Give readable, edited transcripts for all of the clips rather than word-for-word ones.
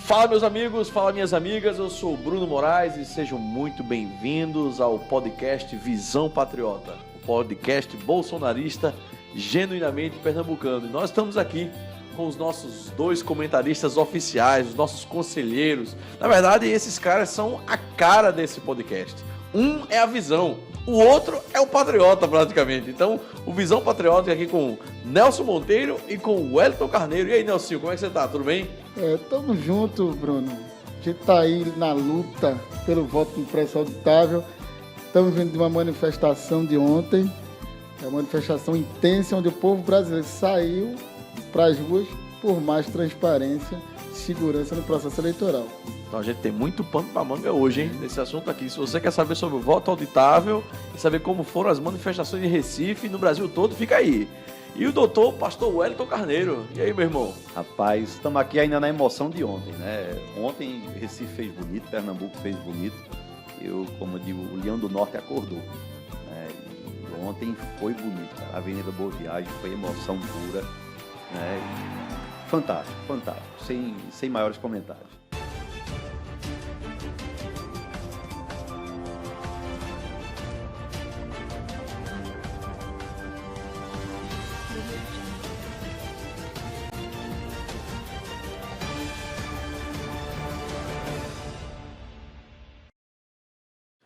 Fala, meus amigos, fala, minhas amigas, eu sou o Bruno Moraes e sejam muito bem-vindos ao podcast Visão Patriota, o podcast bolsonarista genuinamente pernambucano. E nós estamos aqui com os nossos dois comentaristas oficiais, os nossos conselheiros. Na verdade, esses caras são a cara desse podcast. Um é a Visão, o outro é o Patriota, praticamente. Então, o Visão Patriota é aqui com Nelson Monteiro e com o Wellington Carneiro. E aí, Nelson, como é que você tá? Tudo bem? Tamo junto, Bruno. A gente tá aí na luta pelo voto impresso auditável. Estamos vindo de uma manifestação de ontem, uma manifestação intensa, onde o povo brasileiro saiu para as ruas por mais transparência e segurança no processo eleitoral. Então a gente tem muito pano para manga hoje, hein, nesse assunto aqui. Se você quer saber sobre o voto auditável e saber como foram as manifestações em Recife e no Brasil todo, fica aí. E o pastor Wellington Carneiro. E aí, meu irmão? Rapaz, estamos aqui ainda na emoção de ontem, né? Ontem Recife fez bonito, Pernambuco fez bonito. Eu, como eu digo, o Leão do Norte acordou. Né? E ontem foi bonito, cara. A Avenida Boa Viagem foi emoção pura. Né? Fantástico, fantástico. Sem maiores comentários.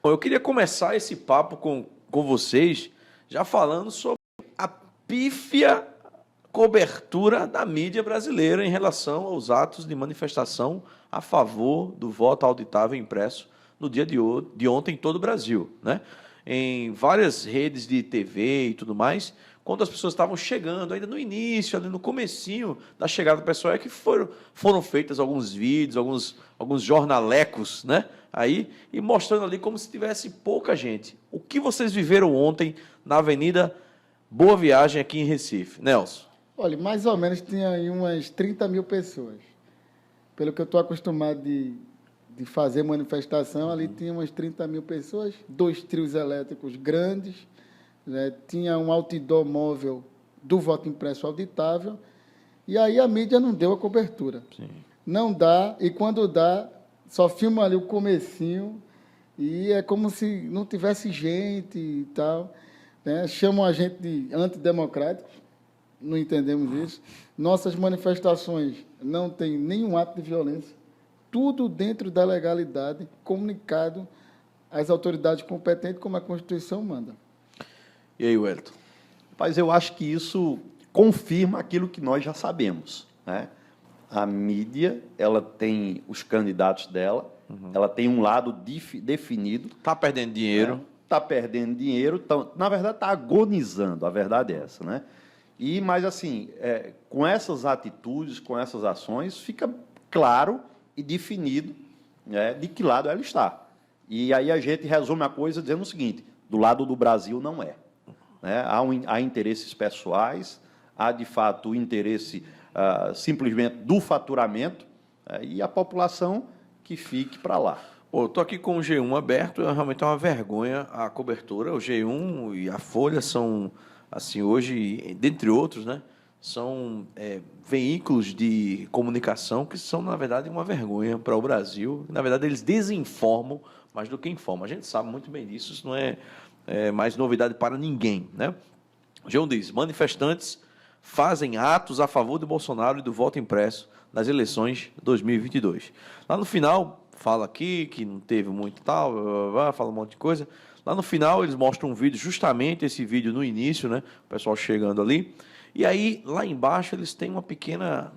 Eu queria começar esse papo com vocês já falando sobre a pífia cobertura da mídia brasileira em relação aos atos de manifestação a favor do voto auditável impresso no dia de ontem em todo o Brasil, né? Em várias redes de TV e tudo mais, quando as pessoas estavam chegando, ainda no início, ali no comecinho da chegada do pessoal, é que foram feitos alguns vídeos, alguns jornalecos, né? Aí, e mostrando ali como se tivesse pouca gente. O que vocês viveram ontem na Avenida Boa Viagem aqui em Recife? Nelson? Olha, mais ou menos tinha aí umas 30 mil pessoas. Pelo que eu estou acostumado de fazer manifestação, ali tinha umas 30 mil pessoas, 2 trios elétricos grandes, né? Tinha um outdoor móvel do voto impresso auditável, e aí a mídia não deu a cobertura. Sim. Não dá, e quando dá, só filma ali o comecinho, e é como se não tivesse gente e tal, né? Chamam a gente de antidemocráticos, não entendemos isso. Nossas manifestações não têm nenhum ato de violência, tudo dentro da legalidade, comunicado às autoridades competentes, como a Constituição manda. E aí, Wellington? Rapaz, eu acho que isso confirma aquilo que nós já sabemos, né? A mídia, ela tem os candidatos dela, ela tem um lado definido. Está perdendo dinheiro. Está perdendo dinheiro, na verdade está agonizando, a verdade é essa, né? Mas assim, com essas atitudes, com essas ações, fica claro e definido, né, de que lado ela está. E aí a gente resume a coisa dizendo o seguinte: do lado do Brasil não é. Né? Há interesses pessoais, há de fato o interesse simplesmente do faturamento, e a população que fique para lá. Estou aqui com o G1 aberto, realmente é uma vergonha a cobertura. O G1 e a Folha são, assim, hoje, dentre outros, né, são veículos de comunicação que são, na verdade, uma vergonha para o Brasil. Na verdade, eles desinformam mais do que informam. A gente sabe muito bem disso, isso não é mais novidade para ninguém, né? O G1 diz: manifestantes fazem atos a favor de Bolsonaro e do voto impresso nas eleições 2022. Lá no final, fala aqui que não teve muito tal, fala um monte de coisa. Lá no final, eles mostram um vídeo, justamente esse vídeo no início, né? O pessoal chegando ali. E aí, lá embaixo, eles têm uma pequena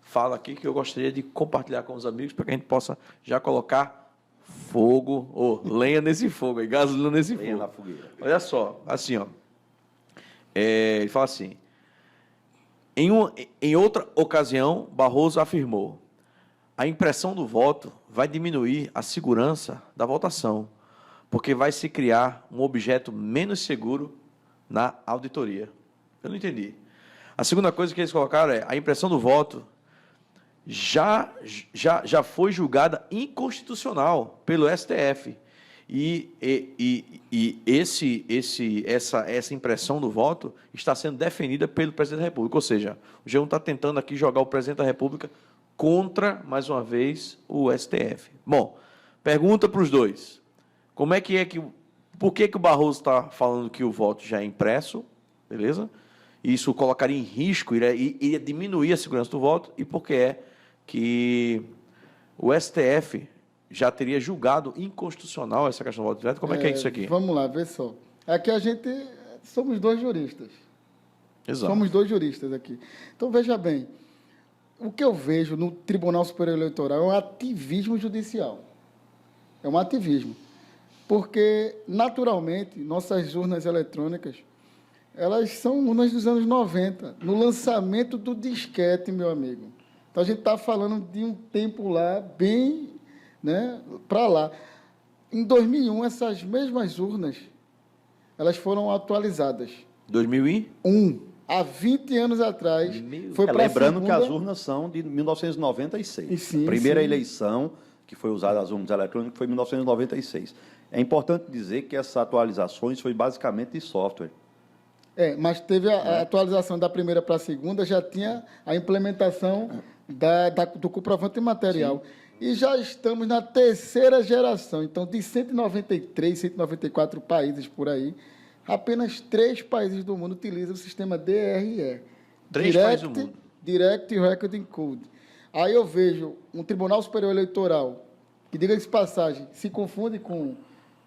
fala aqui que eu gostaria de compartilhar com os amigos para que a gente possa já colocar fogo, ou lenha nesse fogo, aí, gasolina nesse fogo. Lenha na fogueira. Olha só, assim, ó. Ele fala assim: em outra ocasião, Barroso afirmou: a impressão do voto vai diminuir a segurança da votação, porque vai se criar um objeto menos seguro na auditoria. Eu não entendi. A segunda coisa que eles colocaram é: a impressão do voto já foi julgada inconstitucional pelo STF. Essa impressão do voto está sendo defendida pelo presidente da República. Ou seja, o G1 está tentando aqui jogar o presidente da República contra, mais uma vez, o STF. Bom, pergunta para os dois. Por que o Barroso está falando que o voto já é impresso, beleza? Isso colocaria em risco, iria diminuir a segurança do voto, e por que é que o STF já teria julgado inconstitucional essa questão do voto direto? Como é que é isso aqui? Vamos lá, vê só. Aqui a gente somos dois juristas. Exato. Somos dois juristas aqui. Então, veja bem, o que eu vejo no Tribunal Superior Eleitoral é um ativismo judicial. É um ativismo. Porque, naturalmente, nossas urnas eletrônicas, elas são urnas dos anos 90, no lançamento do disquete, meu amigo. Então, a gente está falando de um tempo lá, bem, né, para lá. Em 2001, essas mesmas urnas, elas foram atualizadas. 2001? Há 20 anos atrás, foi para lembrando segunda... que as urnas são de 1996. Sim, a primeira sim. eleição que foi usada as urnas eletrônicas foi em 1996. É importante dizer que essas atualizações foi basicamente de software. Mas teve a atualização da primeira para a segunda, já tinha a implementação do comprovante material. Sim. E já estamos na terceira geração. Então, de 193, 194 países por aí, apenas 3 países do mundo utilizam o sistema DRE. 3 países do mundo. Direct Recording Code. Aí eu vejo um Tribunal Superior Eleitoral, que, diga-se de passagem, se confunde com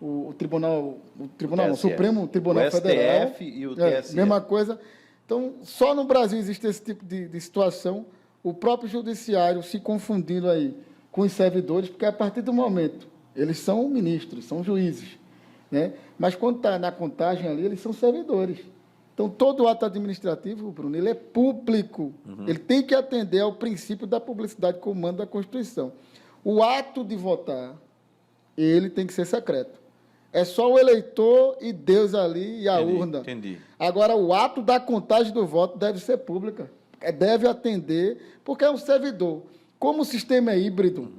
o Supremo Tribunal o Federal. STF e o TSE. Mesma coisa. Então, só no Brasil existe esse tipo de situação, o próprio judiciário se confundindo aí com os servidores, porque a partir do momento, eles são ministros, são juízes, né? Mas quando está na contagem ali, eles são servidores. Então, todo ato administrativo, Bruno, ele é público. Ele tem que atender ao princípio da publicidade como manda a Constituição. O ato de votar, ele tem que ser secreto. É só o eleitor e Deus ali e a urna. Entendi. Agora, o ato da contagem do voto deve ser pública. Deve atender, porque é um servidor. Como o sistema é híbrido,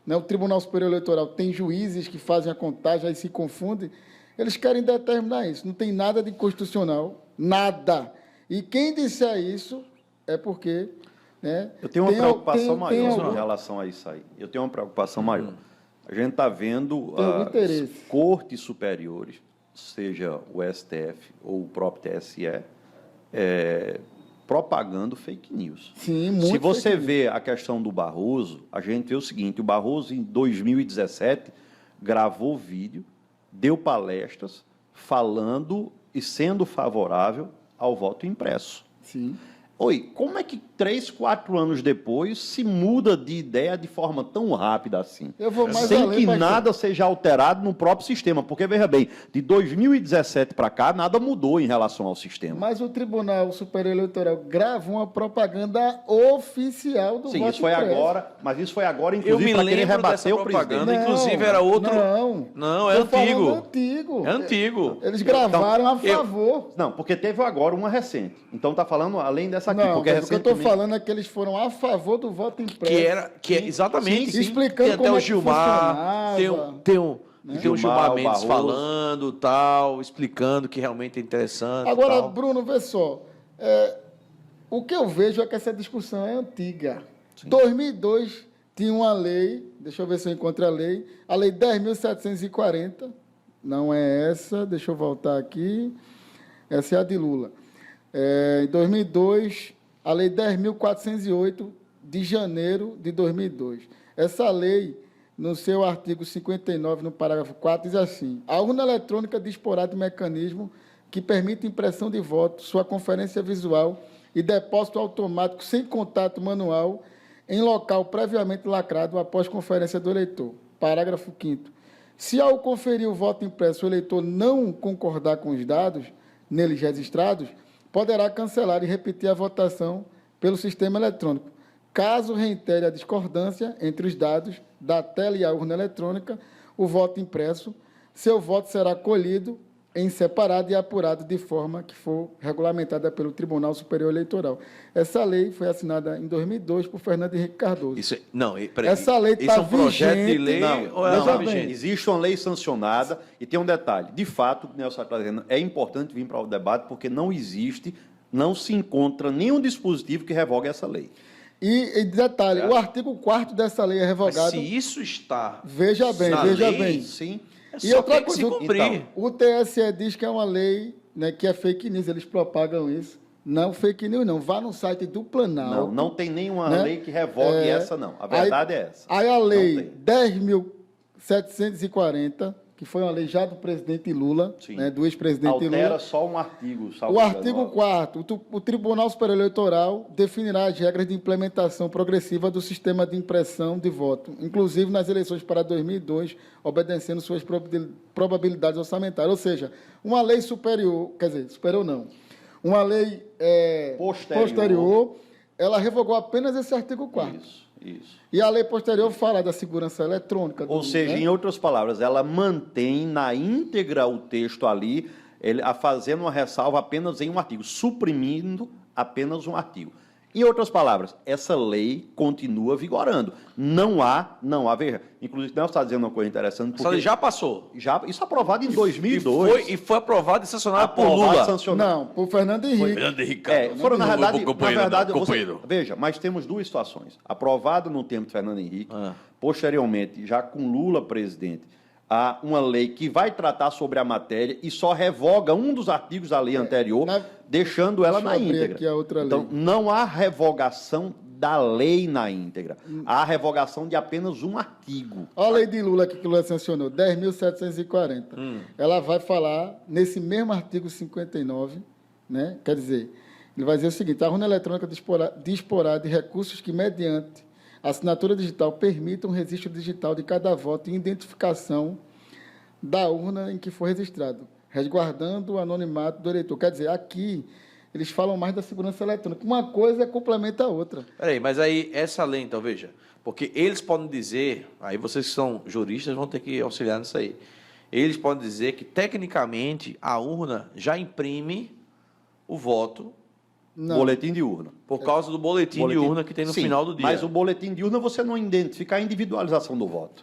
né, o Tribunal Superior Eleitoral tem juízes que fazem a contagem, aí se confundem, eles querem determinar isso. Não tem nada de constitucional, nada. E quem disser isso é porque... né, eu tenho uma preocupação maior em relação a isso aí. Eu tenho uma preocupação maior. A gente está vendo interesse. as cortes superiores, seja o STF ou o próprio TSE, propagando fake news. Sim, muito. Se você vê a questão do Barroso, a gente vê o seguinte: o Barroso, em 2017, gravou vídeo, deu palestras, falando e sendo favorável ao voto impresso. Sim. Oi, como é que 3, 4 anos depois se muda de ideia de forma tão rápida assim? Eu vou mais sem além, que pastor. nada seja alterado no próprio sistema. Porque, veja bem, de 2017 para cá, nada mudou em relação ao sistema. Mas o Tribunal Superior Eleitoral gravou uma propaganda oficial do Sim, voto isso foi impresso. agora, mas isso foi agora, Eu inclusive, me para querer lembro rebater dessa o presidente. propaganda, inclusive era outro... Não, é Tô falando antigo. antigo. É antigo. Eles gravaram a eu- favor. Não, porque teve agora uma recente. Então está falando além dessa aqui, Não, porque mas o que eu estou recentemente... falando é que eles foram a favor do voto impresso. Que é exatamente. Sim, explicando tem até como o é que Gilmar, funcionava, tem o Gilmar, Gilmar o Mendes Barroso. falando, tal, explicando que realmente é interessante. Agora, tal. Bruno, vê só. O que eu vejo é que essa discussão é antiga. 2002 tinha uma lei, deixa eu ver se eu encontro a lei 10.740, não é essa, deixa eu voltar aqui, essa é a de Lula. Em 2002, a lei 10.408, de janeiro de 2002. Essa lei, no seu artigo 59, no parágrafo 4, diz assim: a urna eletrônica disporá de mecanismo que permite impressão de voto, sua conferência visual e depósito automático sem contato manual em local previamente lacrado após conferência do eleitor. Parágrafo 5º. Se ao conferir o voto impresso o eleitor não concordar com os dados neles registrados, poderá cancelar e repetir a votação pelo sistema eletrônico. Caso reitere a discordância entre os dados da tela e a urna eletrônica, o voto impresso, seu voto será colhido em separado e apurado de forma que for regulamentada pelo Tribunal Superior Eleitoral. Essa lei foi assinada em 2002 por Fernando Henrique Cardoso. Essa lei isso tá é um projeto de vigente. lei ou ela veja está bem. vigente? Existe uma lei sancionada e tem um detalhe. De fato, o que o Nelson está dizendo, é importante vir para o debate porque não existe, não se encontra nenhum dispositivo que revogue essa lei. E detalhe, Certo. o artigo 4º dessa lei é Mas revogado. se isso está Veja bem, na veja lei, bem. Sim. é E só outra tem que se coisa, cumprir. então, O TSE diz que é uma lei, né, que é fake news, eles propagam isso. Não, fake news não. Vá no site do Planalto. Não tem nenhuma né? lei que revogue essa, não. A verdade é essa. Aí a Não lei tem. 10.740, que foi uma lei já do presidente Lula, Sim. né, do ex-presidente Altera Lula. só um artigo. salvo O engano. artigo 4º, o Tribunal Superior Eleitoral definirá as regras de implementação progressiva do sistema de impressão de voto, inclusive nas eleições para 2002, obedecendo suas probabilidades orçamentárias. Ou seja, uma lei superior, quer dizer, superior não, uma lei posterior, ela revogou apenas esse artigo 4º. Isso. E a lei posterior fala da segurança eletrônica. Ou seja, né? em outras palavras, ela mantém na íntegra o texto ali, fazendo uma ressalva apenas em um artigo, suprimindo apenas um artigo. Em outras palavras, essa lei continua vigorando. Não há, veja, inclusive, Nelson está dizendo uma coisa interessante. Essa lei já passou. Isso aprovado em 2002. E foi aprovado e sancionado por Aprovado, Lula. sancionado. Não, por Fernando Henrique. Fernando Henrique. Foram, na verdade, companheiro. veja, mas temos duas situações. Aprovado no tempo de Fernando Henrique, posteriormente, já com Lula presidente, há uma lei que vai tratar sobre a matéria e só revoga um dos artigos da lei anterior, deixando ela na Deixa eu abrir íntegra. aqui a outra Então, lei. não há revogação da lei na íntegra. Há revogação de apenas um artigo. Olha a lei de Lula que Lula sancionou, 10.740. Ela vai falar, nesse mesmo artigo 59, né? Quer dizer, ele vai dizer o seguinte: a urna eletrônica disporá de recursos que, mediante assinatura digital, permitam o registro digital de cada voto e identificação da urna em que for registrado, resguardando o anonimato do eleitor. Quer dizer, aqui eles falam mais da segurança eletrônica. Uma coisa complementa a outra. Peraí, mas aí essa lei, então, veja, porque eles podem dizer, aí vocês que são juristas vão ter que auxiliar nisso aí, eles podem dizer que, tecnicamente, a urna já imprime o voto Não. Boletim de urna. por causa do boletim de urna que tem no Sim, final do dia. Mas o boletim de urna você não identifica a individualização do voto.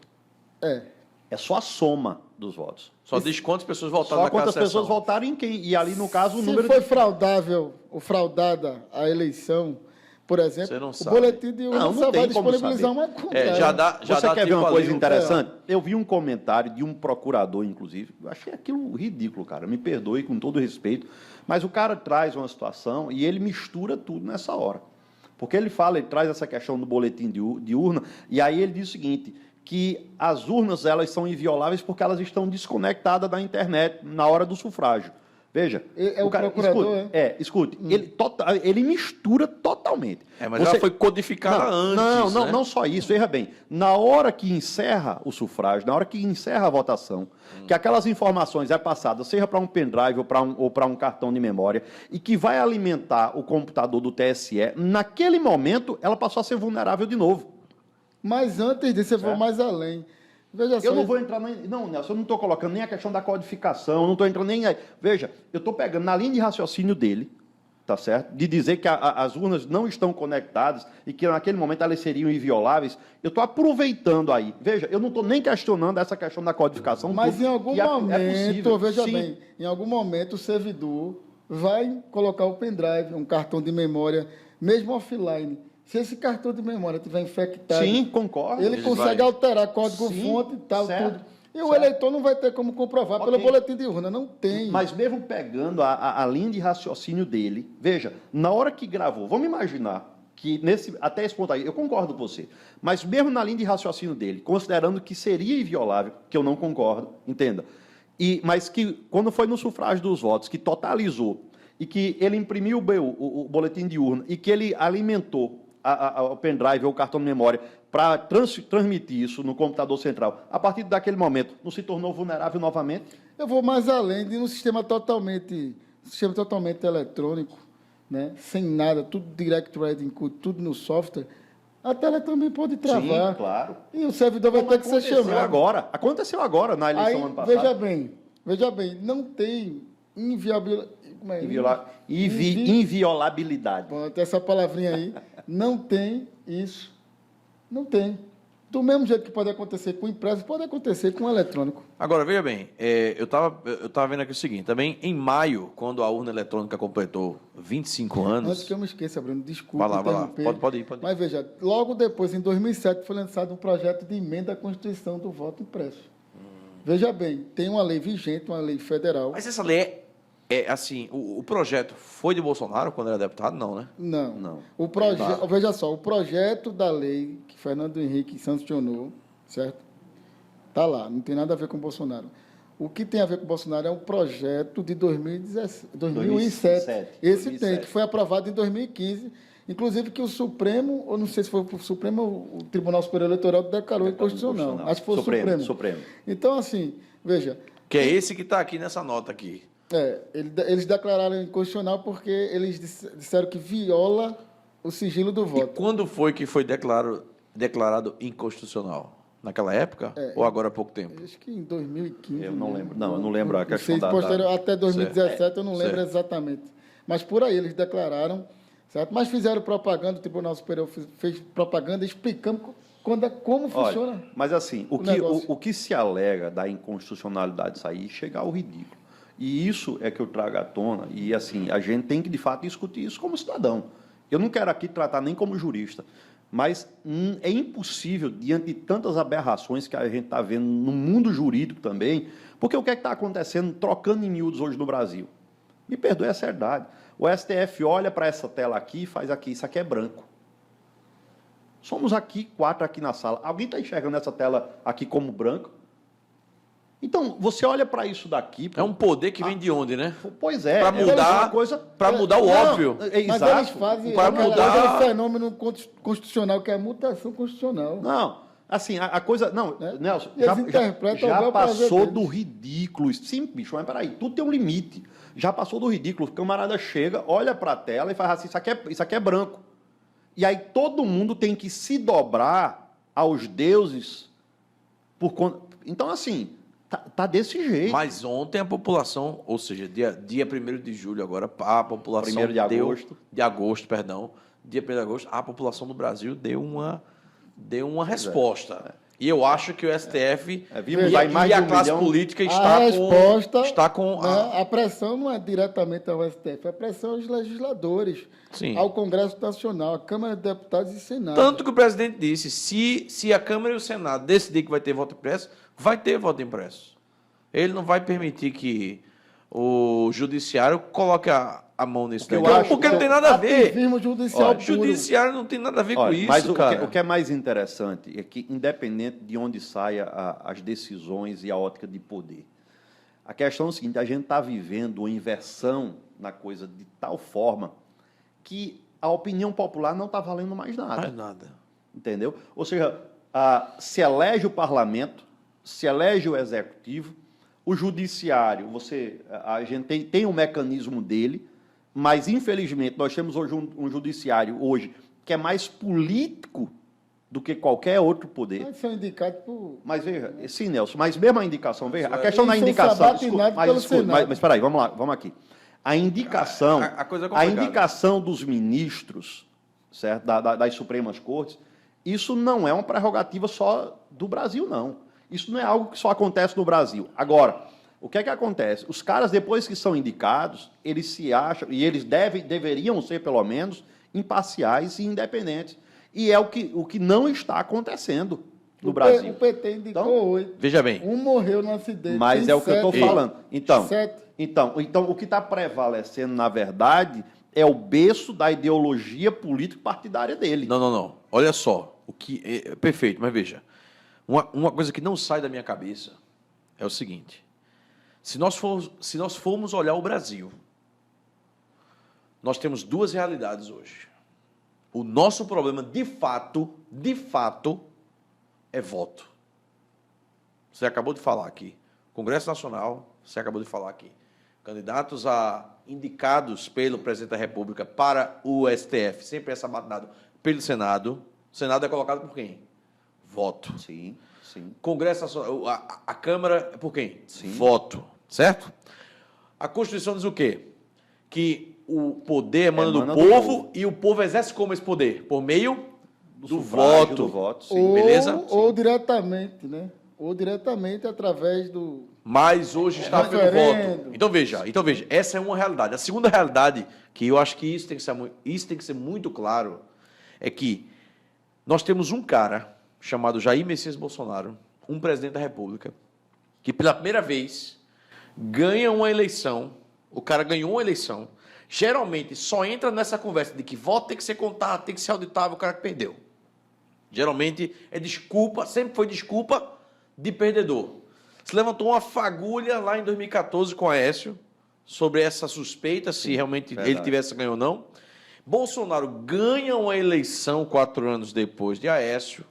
É só a soma dos votos. Só diz quantas pessoas votaram Só naquela quantas sessão. pessoas votaram em quem. E ali, no caso, o Se número foi de... fraudável ou fraudada a eleição, por exemplo, Você não o sabe. boletim de urna Não só tem vai como disponibilizar saber. uma contagem. Já dá Você quer ver tempo uma ali, coisa interessante? Eu vi um comentário de um procurador, inclusive, eu achei aquilo ridículo, cara, me perdoe com todo respeito, mas o cara traz uma situação e ele mistura tudo nessa hora. Porque ele traz essa questão do boletim de urna, e aí ele diz o seguinte, que as urnas elas são invioláveis porque elas estão desconectadas da internet na hora do sufrágio. Veja. É o procurador, escute. Ele mistura totalmente. Mas ela foi codificada antes. Né? Não só isso. Veja bem. Na hora que encerra o sufrágio, na hora que encerra a votação, que aquelas informações é passada, seja para um pendrive ou para um cartão de memória, e que vai alimentar o computador do TSE, naquele momento ela passou a ser vulnerável de novo. Mas antes disso, eu vou mais além. Veja só, Eu não vou entrar não, Nelson, eu não estou colocando nem a questão da codificação, eu não estou entrando nem aí. Veja, eu estou pegando na linha de raciocínio dele, tá certo? De dizer que as urnas não estão conectadas e que naquele momento elas seriam invioláveis. Eu estou aproveitando aí. Veja, eu não estou nem questionando essa questão da codificação. Mas em algum momento, veja Sim. bem, em algum momento o servidor vai colocar o pendrive, um cartão de memória, mesmo offline. Se esse cartão de memória estiver infectado, Sim, concordo. ele consegue alterar código-fonte e tal, certo, tudo. E o eleitor não vai ter como comprovar pelo boletim de urna, não tem. Mas mesmo pegando a linha de raciocínio dele, veja, na hora que gravou, vamos imaginar que até esse ponto aí, eu concordo com você, mas mesmo na linha de raciocínio dele, considerando que seria inviolável, que eu não concordo, entenda, mas que quando foi no sufrágio dos votos, que totalizou, e que ele imprimiu o boletim de urna, e que ele alimentou o pendrive ou o cartão de memória para transmitir isso no computador central, a partir daquele momento, não se tornou vulnerável novamente? Eu vou mais além de um sistema totalmente eletrônico, né? Sem nada, tudo direct writing code, tudo no software. A tela também pode travar. Sim, claro. E o servidor vai ter que ser chamado. Aconteceu agora na eleição Aí, ano passado. veja bem, não tem Inviolabilidade. Pronto, essa palavrinha aí. Não tem isso. Não tem. Do mesmo jeito que pode acontecer com o impresso, pode acontecer com o eletrônico. Agora, veja bem, eu tava vendo aqui o seguinte, também em maio, quando a urna eletrônica completou 25 anos... Antes que eu me esqueça, Bruno, desculpa Vai lá. interromper. Pode ir. Mas veja, logo depois, em 2007, foi lançado um projeto de emenda à Constituição do voto impresso. Veja bem, tem uma lei vigente, uma lei federal. Mas essa lei é assim, o projeto foi de Bolsonaro quando era deputado? Não, né? Não. Veja só, o projeto da lei que Fernando Henrique sancionou, certo? Está lá, não tem nada a ver com o Bolsonaro. O que tem a ver com o Bolsonaro é um projeto de 2007. Esse 2007. tem, que foi aprovado em 2015. Inclusive que o Supremo, ou não sei se foi o Supremo ou o Tribunal Superior Eleitoral declarou inconstitucional. Acho que foi o Supremo. Então, assim, veja... Que é esse que está aqui nessa nota aqui. Eles declararam inconstitucional porque eles disseram que viola o sigilo do voto. E quando foi que foi declarado inconstitucional? Naquela época? Ou agora há pouco tempo? Acho que em 2015. Eu não lembro. Não, eu não lembro a questão da... Até 2017 certo. eu não lembro exatamente. Mas por aí eles declararam, certo? Mas fizeram propaganda, o Tribunal Superior fez propaganda explicando como funciona. Olha, mas assim, o que se alega da inconstitucionalidade disso aí chega ao ridículo. E isso é que eu trago à tona, e assim, a gente tem que, de fato, discutir isso como cidadão. Eu não quero aqui tratar nem como jurista, mas é impossível, diante de tantas aberrações que a gente está vendo no mundo jurídico também, porque o que é que está acontecendo, trocando em miúdos hoje no Brasil? Me perdoe, essa é a verdade. O STF olha para essa tela aqui e faz aqui, isso aqui é branco. Somos aqui, 4 aqui na sala. Alguém está enxergando essa tela aqui como branco? Então, você olha para isso daqui... É um poder que vem de onde, né? Pois é. Para mudar, mudar o óbvio. Mas eles fazem aquele fenômeno constitucional, que é a mutação constitucional. Não, assim, a coisa... Não, né? Nelson, já passou do ridículo. Sim, bicho, mas peraí, tudo tem um limite. Já passou do ridículo. O camarada chega, olha para a tela e faz assim, isso aqui é branco. E aí todo mundo tem que se dobrar aos deuses por conta... Então, assim... Tá desse jeito. Mas ontem a população, ou seja, dia 1º de julho agora, a população 1º de agosto. De agosto, perdão. Dia 1º de agosto, a população do Brasil deu uma resposta. E eu acho que o STF e a classe política está com a pressão não é diretamente ao STF, a pressão aos legisladores, sim, ao Congresso Nacional, à Câmara de Deputados e Senado. Tanto que o presidente disse, se a Câmara e o Senado decidir que vai ter voto impresso, vai ter voto impresso. Ele não vai permitir que o judiciário coloque a mão nisso. Porque não tem nada a ver. O judiciário não tem nada a ver com isso, mas cara. O que é mais interessante é que, independente de onde saia as decisões e a ótica de poder, a questão é o seguinte, a gente está vivendo uma inversão na coisa de tal forma que a opinião popular não está valendo mais nada. Mais nada. Entendeu? Ou seja, se elege o parlamento, se elege o executivo, o judiciário, a gente tem um mecanismo dele, mas, infelizmente, nós temos hoje um judiciário que é mais político do que qualquer outro poder. Mas são indicados por... Mas veja, sim, Nelson, mas mesmo a indicação, veja, a questão da indicação... Mas espera aí, vamos lá, vamos aqui. A indicação, a indicação dos ministros, certo, das Supremas Cortes, isso não é uma prerrogativa só do Brasil, não. Isso não é algo que só acontece no Brasil. Agora, o que é que acontece? Os caras, depois que são indicados, eles se acham, e eles deveriam ser, pelo menos, imparciais e independentes. E é o que não está acontecendo no Brasil. O PT indicou 8. Veja bem. Um morreu no acidente. Mas é o que eu estou falando. Então, o que está prevalecendo, na verdade, é o berço da ideologia político-partidária dele. Não. Olha só. Perfeito, mas veja. Uma coisa que não sai da minha cabeça é o seguinte. Se nós formos olhar o Brasil, nós temos duas realidades hoje. O nosso problema, de fato, é voto. Você acabou de falar aqui. Congresso Nacional, você acabou de falar aqui. Candidatos indicados pelo presidente da República para o STF, sempre é sabatinado pelo Senado. O Senado é colocado por quem? Voto. Sim. Congresso Nacional, a Câmara é por quem? Sim. Voto. Certo? A Constituição diz o quê? Que o poder emana do povo e o povo exerce como esse poder? Por meio do do sufrágio, voto. do voto, sim. Ou, beleza? ou diretamente, né? Ou diretamente através do... Mas hoje está pelo Referendo. voto. Então veja, essa é uma realidade. A segunda realidade, que eu acho que isso tem que ser muito claro, é que nós temos um cara chamado Jair Messias Bolsonaro, um presidente da República, que pela primeira vez ganha uma eleição, o cara ganhou uma eleição, geralmente só entra nessa conversa de que voto tem que ser contado, tem que ser auditável, o cara que perdeu. Geralmente é desculpa, sempre foi desculpa de perdedor. Se levantou uma fagulha lá em 2014 com Aécio sobre essa suspeita, se realmente ele tivesse ganho ou não. Bolsonaro ganha uma eleição 4 anos depois de Aécio.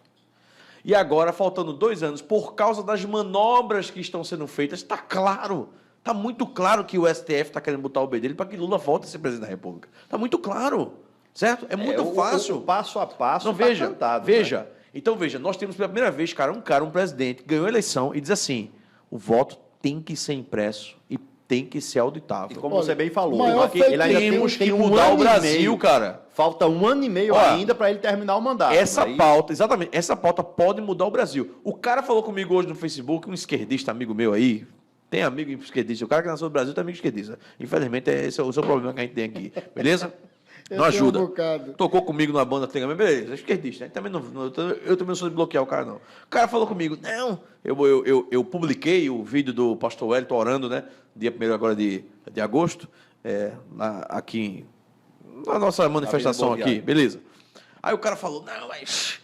E agora, faltando 2 anos, por causa das manobras que estão sendo feitas, está claro, está muito claro que o STF está querendo botar o B dele para que Lula volte a ser presidente da República. Está muito claro, certo? É muito fácil. O passo a passo Não, tá veja, cantado, veja. né? Então, veja, nós temos pela primeira vez, um presidente, que ganhou a eleição e diz assim, o voto tem que ser impresso e tem que ser auditável. E como Olha, você bem falou, o maior ele ainda temos tem que um mudar ano o e Brasil, meio. cara. Falta 1 ano e meio Olha, ainda para ele terminar o mandato. Essa Aí- pauta, exatamente, essa pauta pode mudar o Brasil. O cara falou comigo hoje no Facebook, um esquerdista amigo meu aí, tem amigo esquerdista, o cara que nasceu no Brasil tem amigo esquerdista. Infelizmente, esse é o seu problema que a gente tem aqui, beleza? Eu Não tenho um ajuda. bocado. Tocou comigo numa banda antigamente, beleza, é esquerdista. Né? Também eu também não sou de bloquear o cara, não. O cara falou comigo, não, eu publiquei o vídeo do pastor Wellington orando, né? Dia 1º agora de agosto, aqui, na nossa manifestação Boa aqui, Viagem. beleza. Aí o cara falou, não, mas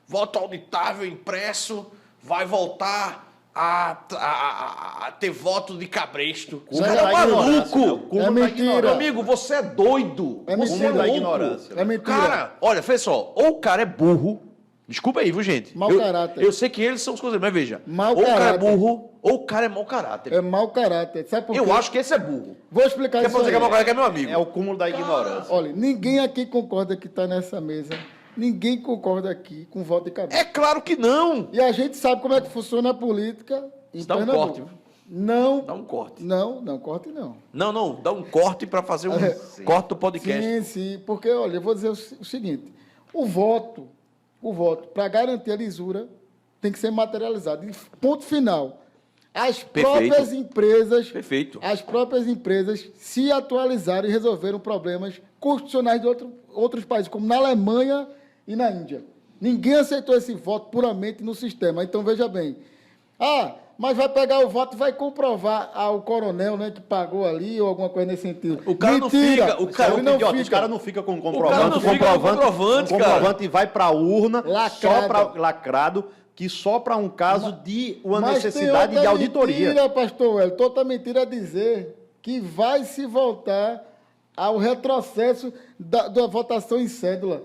voto auditável impresso vai voltar a ter voto de cabresto. O Isso cara é é maluco. É mentira. Meu amigo, você é doido. É Você mentira. da louco. ignorância. É mentira. Cara, olha, fez só, ou o cara é burro, desculpa aí, viu, gente? Mau caráter. Eu sei que eles são os coisas, mas veja, Mau ou o cara é caráter. burro, ou o cara é mau caráter. É mau caráter. Sabe por quê? Eu acho que esse é burro. Vou explicar Quer isso dizer que é mau aí. caráter, que é meu amigo. É o cúmulo da ignorância. Olha, ninguém aqui concorda que está nessa mesa. Ninguém concorda aqui com voto de cabeça. É claro que não. E a gente sabe como é que funciona a política em Dá um Pernambuco. corte, viu? Não, Dá um corte. não, corte não. Não, dá um corte para fazer um corte do podcast. Sim, porque, olha, eu vou dizer o seguinte, o voto, para garantir a lisura, tem que ser materializado. E ponto final. As próprias empresas, Perfeito. as próprias empresas se atualizaram e resolveram problemas constitucionais de outros países, como na Alemanha e na Índia. Ninguém aceitou esse voto puramente no sistema. Então, veja bem. Mas vai pegar o voto e vai comprovar ao coronel, né, que pagou ali, ou alguma coisa nesse sentido. O cara não fica- o cara- ele não Idiota, fica. os caras não ficam com cara não comprovante. fica com comprovante, o comprovante vai para a urna, Lacrado. lacrado, que só para um caso de uma Mas necessidade tem outra de auditoria. Mentira, pastor Wellington, outra mentira é dizer que vai se voltar ao retrocesso da votação em cédula.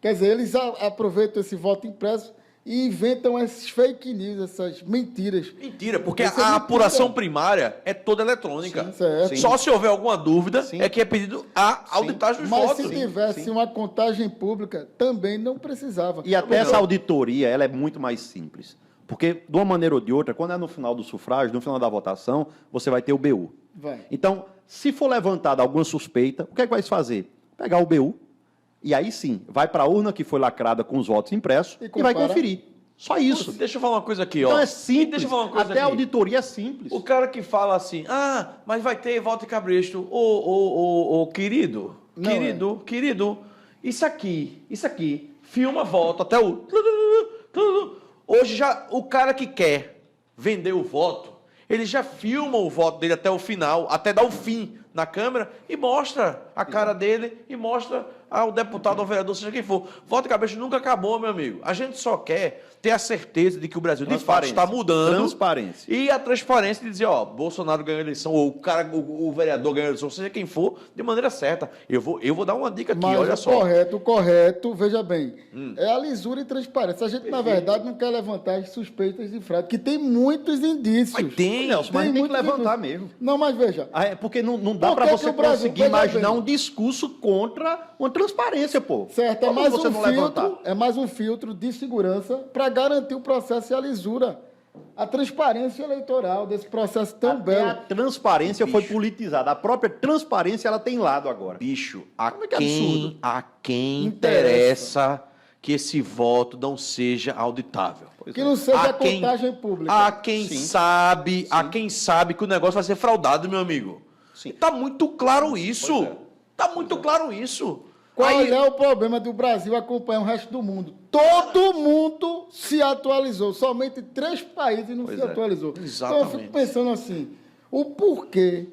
Quer dizer, eles aproveitam esse voto impresso e inventam esses fake news, essas mentiras. Mentira, porque Isso é a mentira. apuração primária é toda eletrônica. Sim, certo. Só se houver alguma dúvida Sim. é que é pedido a auditagem dos Mas votos. se tivesse uma contagem pública, também não precisava. E até essa auditoria, ela é muito mais simples. Porque, de uma maneira ou de outra, quando é no final do sufrágio, no final da votação, você vai ter o BU. Vai. Então, se for levantada alguma suspeita, o que é que vai se fazer? Pegar o BU, e aí sim, vai para a urna que foi lacrada com os votos impressos E e vai compara. conferir. Só isso. Deixa eu falar uma coisa aqui, ó. Então é simples. Deixa eu falar uma coisa Até a aqui. auditoria é simples. O cara que fala assim, mas vai ter voto de cabresto. Ô, querido, Não querido, isso aqui, filma, volta até o... Hoje já, o cara que quer vender o voto, ele já filma o voto dele até o final, até dar o fim na câmera e mostra a cara dele e mostra ao deputado, ao vereador, seja quem for. Voto de cabresto nunca acabou, meu amigo. A gente só quer ter a certeza de que o Brasil, de fato, está mudando. Transparência. E a transparência de dizer, Bolsonaro ganhou a eleição, ou o vereador ganhou a eleição, seja quem for, de maneira certa. Eu vou dar uma dica aqui, Mas olha o só. correto, veja bem, é a lisura e transparência. A gente, na verdade, não quer levantar as suspeitas de fraude, que tem muitos indícios. Mas tem, Nelson, mas tem que muitos levantar indícios. mesmo. Não, mas veja, Porque não dá Por para que você que o Brasil- conseguir veja imaginar bem. um discurso contra uma transparência, pô. certo, é Como mais, você um não filtro, levantar? é mais um filtro de segurança para garantir o processo e a lisura. A transparência eleitoral desse processo tão Até belo. a transparência foi politizada. A própria transparência ela tem lado agora. Bicho, Como é que é absurdo? a quem Interessa interessa que esse voto não seja auditável. Que não seja A quem- contagem pública. A quem Sim. sabe, a quem sabe que o negócio vai ser fraudado, meu amigo. Sim. Tá muito claro isso. Pois é. Tá muito claro isso. Qual Aí- é o problema do Brasil acompanhar o resto do mundo? Todo mundo se atualizou. Somente 3 países não Pois se é. atualizou. Exatamente. Então eu fico pensando assim, o porquê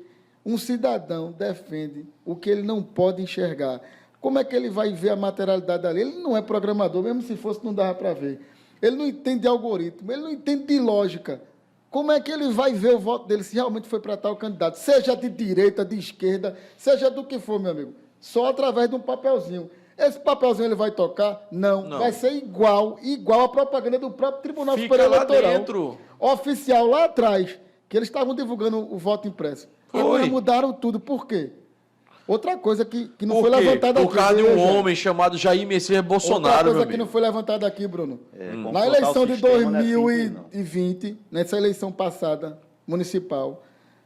um cidadão defende o que ele não pode enxergar? Como é que ele vai ver a materialidade dali? Ele não é programador, mesmo se fosse, não dava para ver. Ele não entende de algoritmo, ele não entende de lógica. Como é que ele vai ver o voto dele se realmente foi para tal candidato? Seja de direita, de esquerda, seja do que for, meu amigo. Só através de um papelzinho. Esse papelzinho ele vai tocar? Não. Não. Vai ser igual à propaganda do próprio Tribunal Fica Superior lá Eleitoral. dentro. Oficial lá atrás, que eles estavam divulgando o voto impresso. Foi. Agora mudaram tudo. Por quê? Outra coisa que não Por foi quê? levantada aqui. Por causa de um veja. homem chamado Jair Messias Outra Bolsonaro, meu coisa que amigo. não foi levantada aqui, Bruno. Confrontar Na o eleição de sistema não é simples, não. 2020, nessa eleição passada, municipal,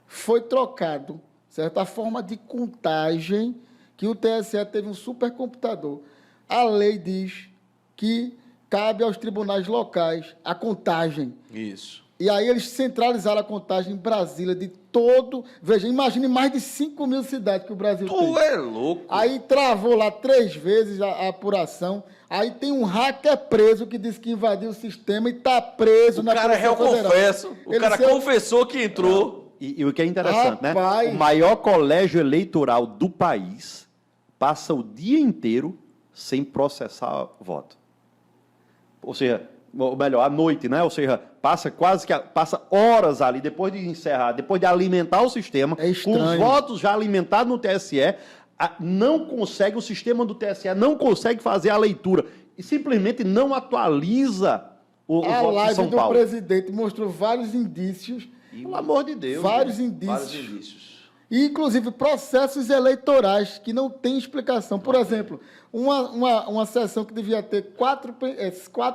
foi trocado, certo? A forma de contagem que o TSE teve um supercomputador. A lei diz que cabe aos tribunais locais a contagem. Isso. E aí eles centralizaram a contagem em Brasília de todo... Veja, imagine mais de 5 mil cidades que o Brasil tem. Tu é louco. Aí travou lá 3 vezes a apuração. Aí tem um hacker preso que disse que invadiu o sistema e está preso O na cara é réu Polícia Federal. confesso. O Ele cara se- confessou que entrou. E o que é interessante, Rapaz. né? O maior colégio eleitoral do país passa o dia inteiro sem processar voto. Ou seja, ou melhor, à noite, né? Ou seja, passa horas ali, depois de encerrar, depois de alimentar o sistema, É estranho. com os votos já alimentados no TSE, não consegue, o sistema do TSE não consegue fazer a leitura e simplesmente não atualiza o A voto de live São do Paulo. presidente mostrou vários indícios, Pelo amor de Deus. vários gente. Vários indícios. indícios. E, inclusive, processos eleitorais que não têm explicação. Por exemplo, uma sessão que devia ter 4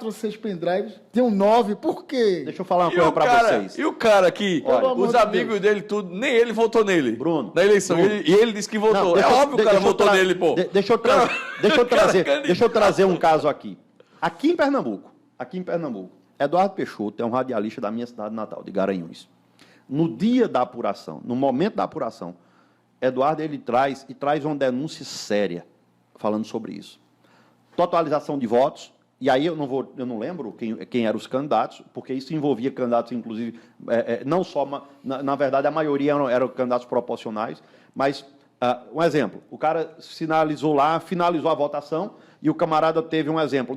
ou 6 pendrives, tinham 9. Por quê? Deixa eu falar uma E coisa o para cara, vocês. e o cara que Olha, os pelo amor de amigos Deus. dele tudo, nem ele votou nele. Bruno, Na eleição. Bruno. E ele disse que votou. Não, É deixa eu- óbvio que o cara deixa eu votou tra- nele, pô. Deixa eu O cara é deixa eu trazer um caso aqui. Aqui em Pernambuco, Eduardo Peixoto é um radialista da minha cidade natal, de Garanhuns. No dia da apuração, no momento da apuração, Eduardo ele traz uma denúncia séria falando sobre isso. Totalização de votos, e aí eu não lembro quem eram os candidatos, porque isso envolvia candidatos, inclusive, não só, na verdade, a maioria eram candidatos proporcionais, mas, um exemplo, o cara finalizou a votação, e o camarada teve um exemplo,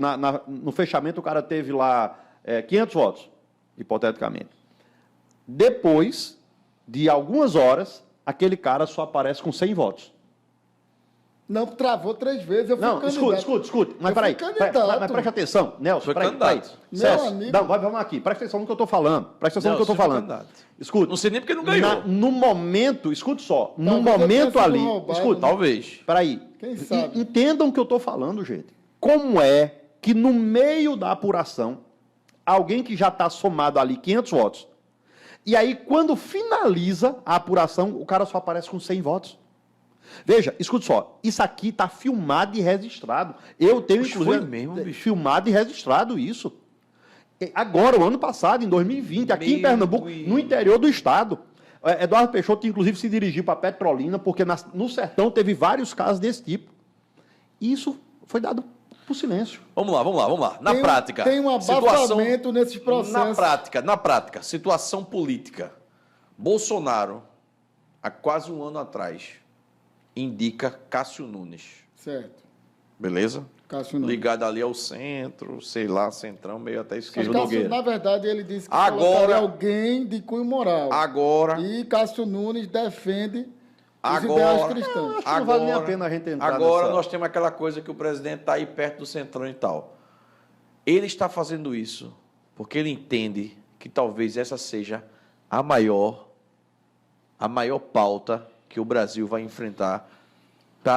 no fechamento o cara teve lá 500 votos, hipoteticamente. Depois de algumas horas, aquele cara só aparece com 100 votos. Não, travou 3 vezes. Eu fui Não, candidato. escute. Mas Eu peraí. fui candidato. Mas preste atenção, Nelson. Foi Peraí. candidato. Meu Celso, amigo. não, vamos aqui. Presta atenção no que eu estou falando. Presta atenção no que eu estou Nelson foi falando. candidato. Escute. Não sei nem porque não ganhou. No momento, escute só. No Talvez eu momento tenha sido ali. roubado, Escute. né? Talvez. Peraí. Quem sabe? Entendam o que eu estou falando, gente. Como é que no meio da apuração, alguém que já está somado ali 500 votos, e aí quando finaliza a apuração, o cara só aparece com 100 votos? Veja, escute só, isso aqui está filmado e registrado. Eu tenho, Poxa, inclusive, foi mesmo, bicho? filmado e registrado isso. Agora, o ano passado, em 2020, aqui em Meu Pernambuco, Deus. no interior do estado. Eduardo Peixoto, inclusive, se dirigiu para Petrolina, porque no sertão teve vários casos desse tipo. E isso foi dado por silêncio. Vamos lá. Na Tem prática. Tem um abafamento nesses processos. Na prática, situação política. Bolsonaro, há quase um ano atrás, indica Cássio Nunes. Certo. Beleza? Cássio Nunes. Ligado ali ao centro, sei lá, centrão, meio até Mas esquerdo. Cássio, na verdade, ele disse que Agora- colocaria alguém de cunho moral. Agora, E Cássio Nunes defende os Agora- ideais cristãos. Acho que não vale nem a pena a gente entrar Agora nessa- nós temos aquela coisa que o presidente está aí perto do centrão e tal. Ele está fazendo isso porque ele entende que talvez essa seja a maior pauta que o Brasil vai enfrentar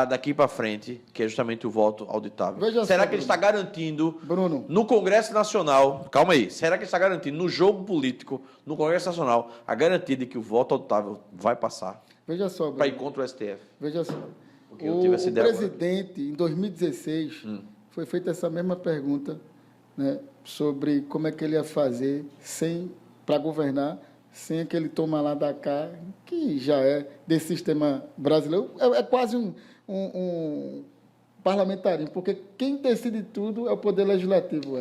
daqui para frente, que é justamente o voto auditável. Veja Será só, que ele Bruno. está garantindo Bruno. no Congresso Nacional, calma aí, será que ele está garantindo no jogo político, no Congresso Nacional, a garantia de que o voto auditável vai passar Veja só, para ir Bruno. contra o STF? Veja só. Porque eu tive essa ideia agora. presidente, em 2016, foi feita essa mesma pergunta, né, sobre como é que ele ia fazer para governar sem aquele toma lá da cá, que já é desse sistema brasileiro. É quase um parlamentarismo, porque quem decide tudo é o Poder Legislativo.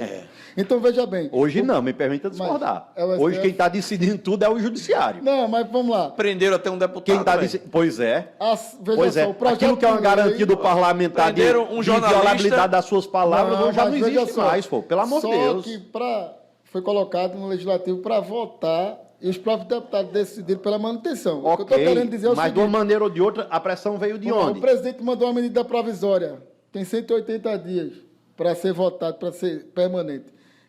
Então, veja bem. Hoje não, me permita discordar. Hoje quem está decidindo tudo é o Judiciário. Não, mas vamos lá. Prenderam até um deputado. Quem está decidindo. Pois é. Veja só, o projeto aquilo que é uma de lei- garantia do parlamentar de inviolabilidade das suas palavras, Não, hoje já não mas veja existe só, mais, pô. Pelo amor de Deus. Só que foi colocado no Legislativo para votar e os próprios deputados decidiram pela manutenção. O que eu estou querendo dizer é o mas de seguinte: uma maneira ou de outra, a pressão veio de onde? o presidente mandou uma medida provisória, tem 180 dias para ser votado, para ser permanente.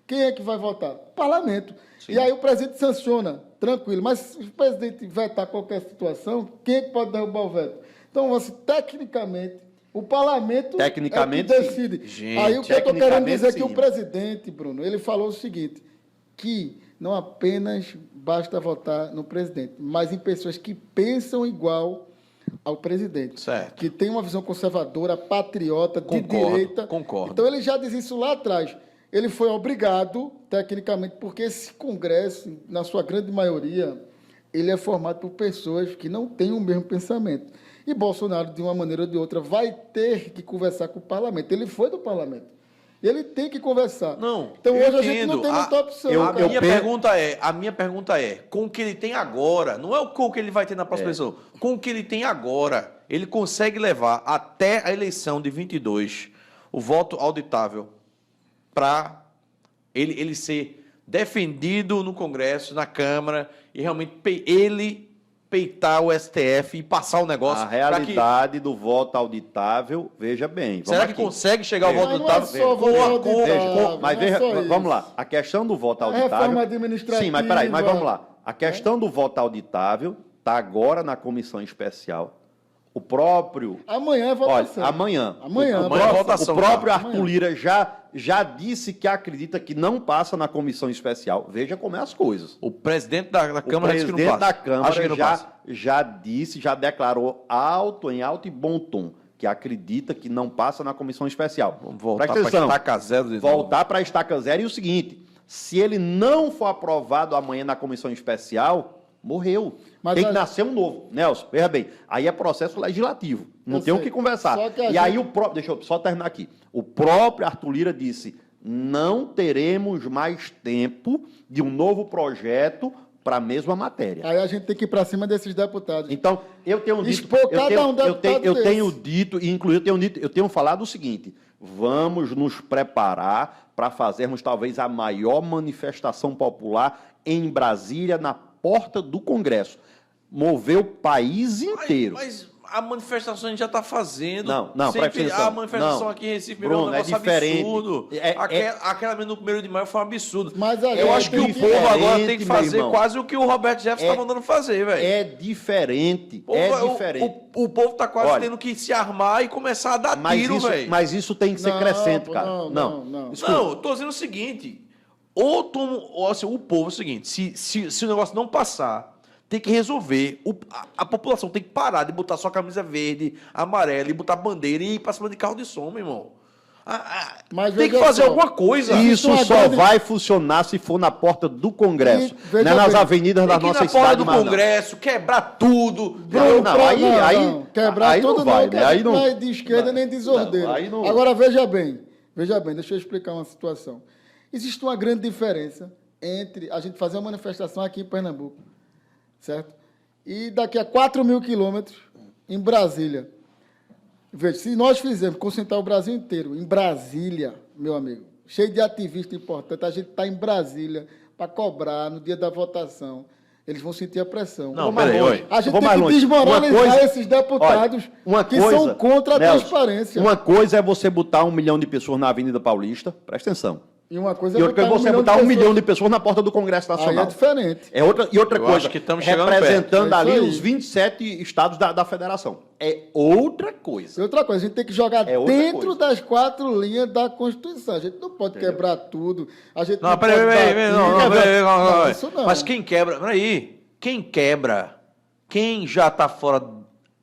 Quem é que vai votar? O parlamento. Sim. E aí o presidente sanciona, tranquilo. Mas se o presidente vetar qualquer situação, quem é que pode derrubar o veto? Então, assim, tecnicamente, o parlamento é que decide. Gente, aí o que eu estou querendo dizer é que sim. o presidente, Bruno, ele falou o seguinte, que não apenas basta votar no presidente, mas em pessoas que pensam igual ao presidente. Certo. Que tem uma visão conservadora, patriota, de Concordo, direita. concordo. Então, ele já diz isso lá atrás. Ele foi obrigado, tecnicamente, porque esse Congresso, na sua grande maioria, ele é formado por pessoas que não têm o mesmo pensamento. E Bolsonaro, de uma maneira ou de outra, vai ter que conversar com o parlamento. Ele foi do parlamento. Ele tem que conversar. Não, então, eu hoje a gente entendo. não tem muita opção. eu- cara. A minha pergunta é, com o que ele tem agora, não é com o que ele vai ter na próxima eleição, com o que ele tem agora, ele consegue levar até a eleição de 22 o voto auditável para ele ser defendido no Congresso, na Câmara, e realmente ele peitar o STF e passar o negócio. A realidade do voto auditável, veja bem. vamos Será que aqui. consegue chegar ao Veja. voto Mas não é auditável? só voto auditável. Veja, mas não é veja, só isso. vamos lá. A questão do voto A auditável. reforma administrativa. Sim, mas peraí, mas vamos lá. A questão do voto auditável está agora na comissão especial. O próprio. Amanhã é Olha, votação. amanhã. Amanhã O é próprio, votação, o próprio tá? Arthur Lira já disse que acredita que não passa na comissão especial. Veja como é as coisas. O presidente da Câmara O disse que presidente não passa. da Câmara Acha que não passa. já disse, já declarou em alto e bom tom, que acredita que não passa na comissão especial. Vamos voltar Presta para atenção. estaca zero de novo. Voltar para a estaca zero. E o seguinte, se ele não for aprovado amanhã na comissão especial, morreu. Mas tem que nascer um novo. Nelson, veja bem, aí é processo legislativo. Não Eu tem o sei. que conversar. Só que a E gente- aí o próprio, deixa eu só terminar aqui. O próprio Arthur Lira disse, não teremos mais tempo de um novo projeto para a mesma matéria. Aí a gente tem que ir para cima desses deputados. Então, eu tenho dito, Expor cada um deputado eu tenho desse. dito, e inclusive eu tenho falado o seguinte: vamos nos preparar para fazermos talvez a maior manifestação popular em Brasília, na porta do Congresso. Mover o país inteiro. Mas a manifestação a gente já está fazendo. Não, Sempre presta atenção. a manifestação Não. aqui em Recife Bruno, é um negócio é diferente. absurdo. Aquela no 1º de maio foi um absurdo. Mas a eu gente acho que tem o que- povo agora tem Diferente, que meu fazer irmão. quase o que o Roberto Jefferson está mandando fazer, velho. É diferente. O povo está quase Olha, tendo que se armar e começar a dar tiro, velho. Mas isso tem que ser Não, crescente, pô, cara. não. Escuta. Não, eu tô dizendo o seguinte. Ou assim, o povo é o seguinte, se o negócio não passar, tem que resolver. A população tem que parar de botar só camisa verde, amarela e botar bandeira e ir pra cima de carro de som, meu irmão. Mas Tem que veja fazer só, alguma coisa. Isso uma só grande- vai funcionar se for na porta do Congresso, E, veja não é nas bem, avenidas da Tem que ir nossa na porta cidade, do mas não. Congresso, quebrar tudo. Quebrar aí tudo não vai, que né? a Aí gente não- não é de esquerda nem de desordeiro. Não, aí não- Agora, veja bem, deixa eu explicar uma situação. Existe uma grande diferença entre a gente fazer uma manifestação aqui em Pernambuco, certo? E daqui a 4.000 quilômetros, em Brasília. Veja, se nós fizermos, concentrar o Brasil inteiro em Brasília, meu amigo, cheio de ativista importante, a gente está em Brasília para cobrar no dia da votação. Eles vão sentir a pressão. Não, Vou mais peraí, longe. oi. A gente Vou tem mais que longe. desmoralizar Uma coisa- esses deputados Olha, uma que coisa, são contra a Nelson, transparência. Uma coisa é você botar 1 milhão de pessoas na Avenida Paulista, presta atenção. E uma coisa E outra coisa é você botar 1 milhão de pessoas na porta do Congresso Aí Nacional. é diferente. E outra Eu coisa, acho que estamos chegando representando perto. É ali isso aí. os 27 estados da federação. É outra E coisa. outra coisa, a gente tem que jogar É outra dentro coisa. das 4 linhas da Constituição. A gente não pode quebrar tudo. A gente Não, não pode peraí, dar não, tiro. peraí, Não, isso não. Mas quem quebra, peraí, quem quebra, quem já está fora,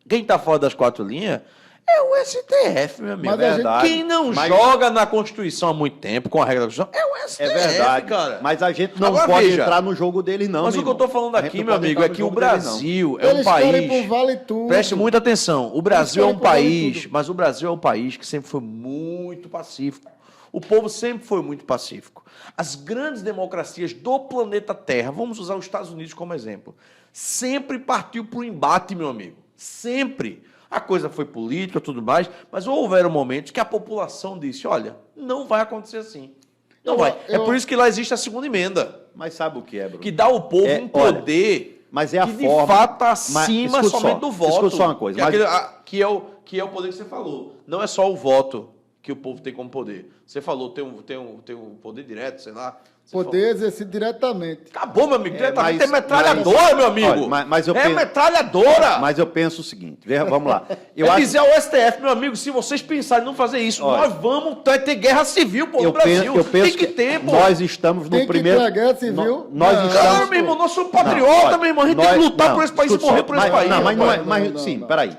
quem está fora das 4 linhas, É o STF, meu amigo. Mas a gente- Quem não mas- joga na Constituição há muito tempo, com a regra da Constituição, é o STF, É verdade, cara. mas a gente não Agora, pode veja, entrar no jogo deles, não. Mas meu o que eu estou irmão. falando A gente aqui, não meu pode amigo, entrar é no que o jogo deles, não. Brasil é um Eles querem país... pro vale tudo. Preste muita atenção. O Brasil é um querem pro vale país, tudo. mas o Brasil é um país que sempre foi muito pacífico. O povo sempre foi muito pacífico. As grandes democracias do planeta Terra, vamos usar os Estados Unidos como exemplo, sempre partiu para o embate, meu amigo. Sempre. A coisa foi política, tudo mais, mas houveram momentos que a população disse, olha, não vai acontecer assim. Não vai. É por isso que lá existe a segunda emenda, Mas sabe o que é, Bruno? que dá ao povo É, um olha, poder mas é a que forma. de fato está Mas acima escuta somente só, do voto. escuta só uma coisa, Que, é mas- que é o poder que você falou. Não é só o voto que o povo tem como poder. Você falou, tem um poder direto, sei lá. Você Poder exercido diretamente. Acabou, meu amigo. Diretamente mas- é metralhadora, meu amigo. Olha, mas eu é penso- metralhadora. Mas eu penso o seguinte, vamos lá. Eu é acho, dizer ao STF, meu amigo, se vocês pensarem em não fazer isso, Olha, nós vamos ter guerra civil, pô, no eu Brasil. penso Tem que ter, pô. nós estamos no Tem que primeiro... ter a guerra civil? Nós Não. estamos... Claro, meu irmão, nós somos patriota, Não, olha, meu irmão. A gente tem que lutar por esse país e escuta morrer só, por esse mas- país. Não, mas não é... rapaz. Mas, Não, sim, não. peraí.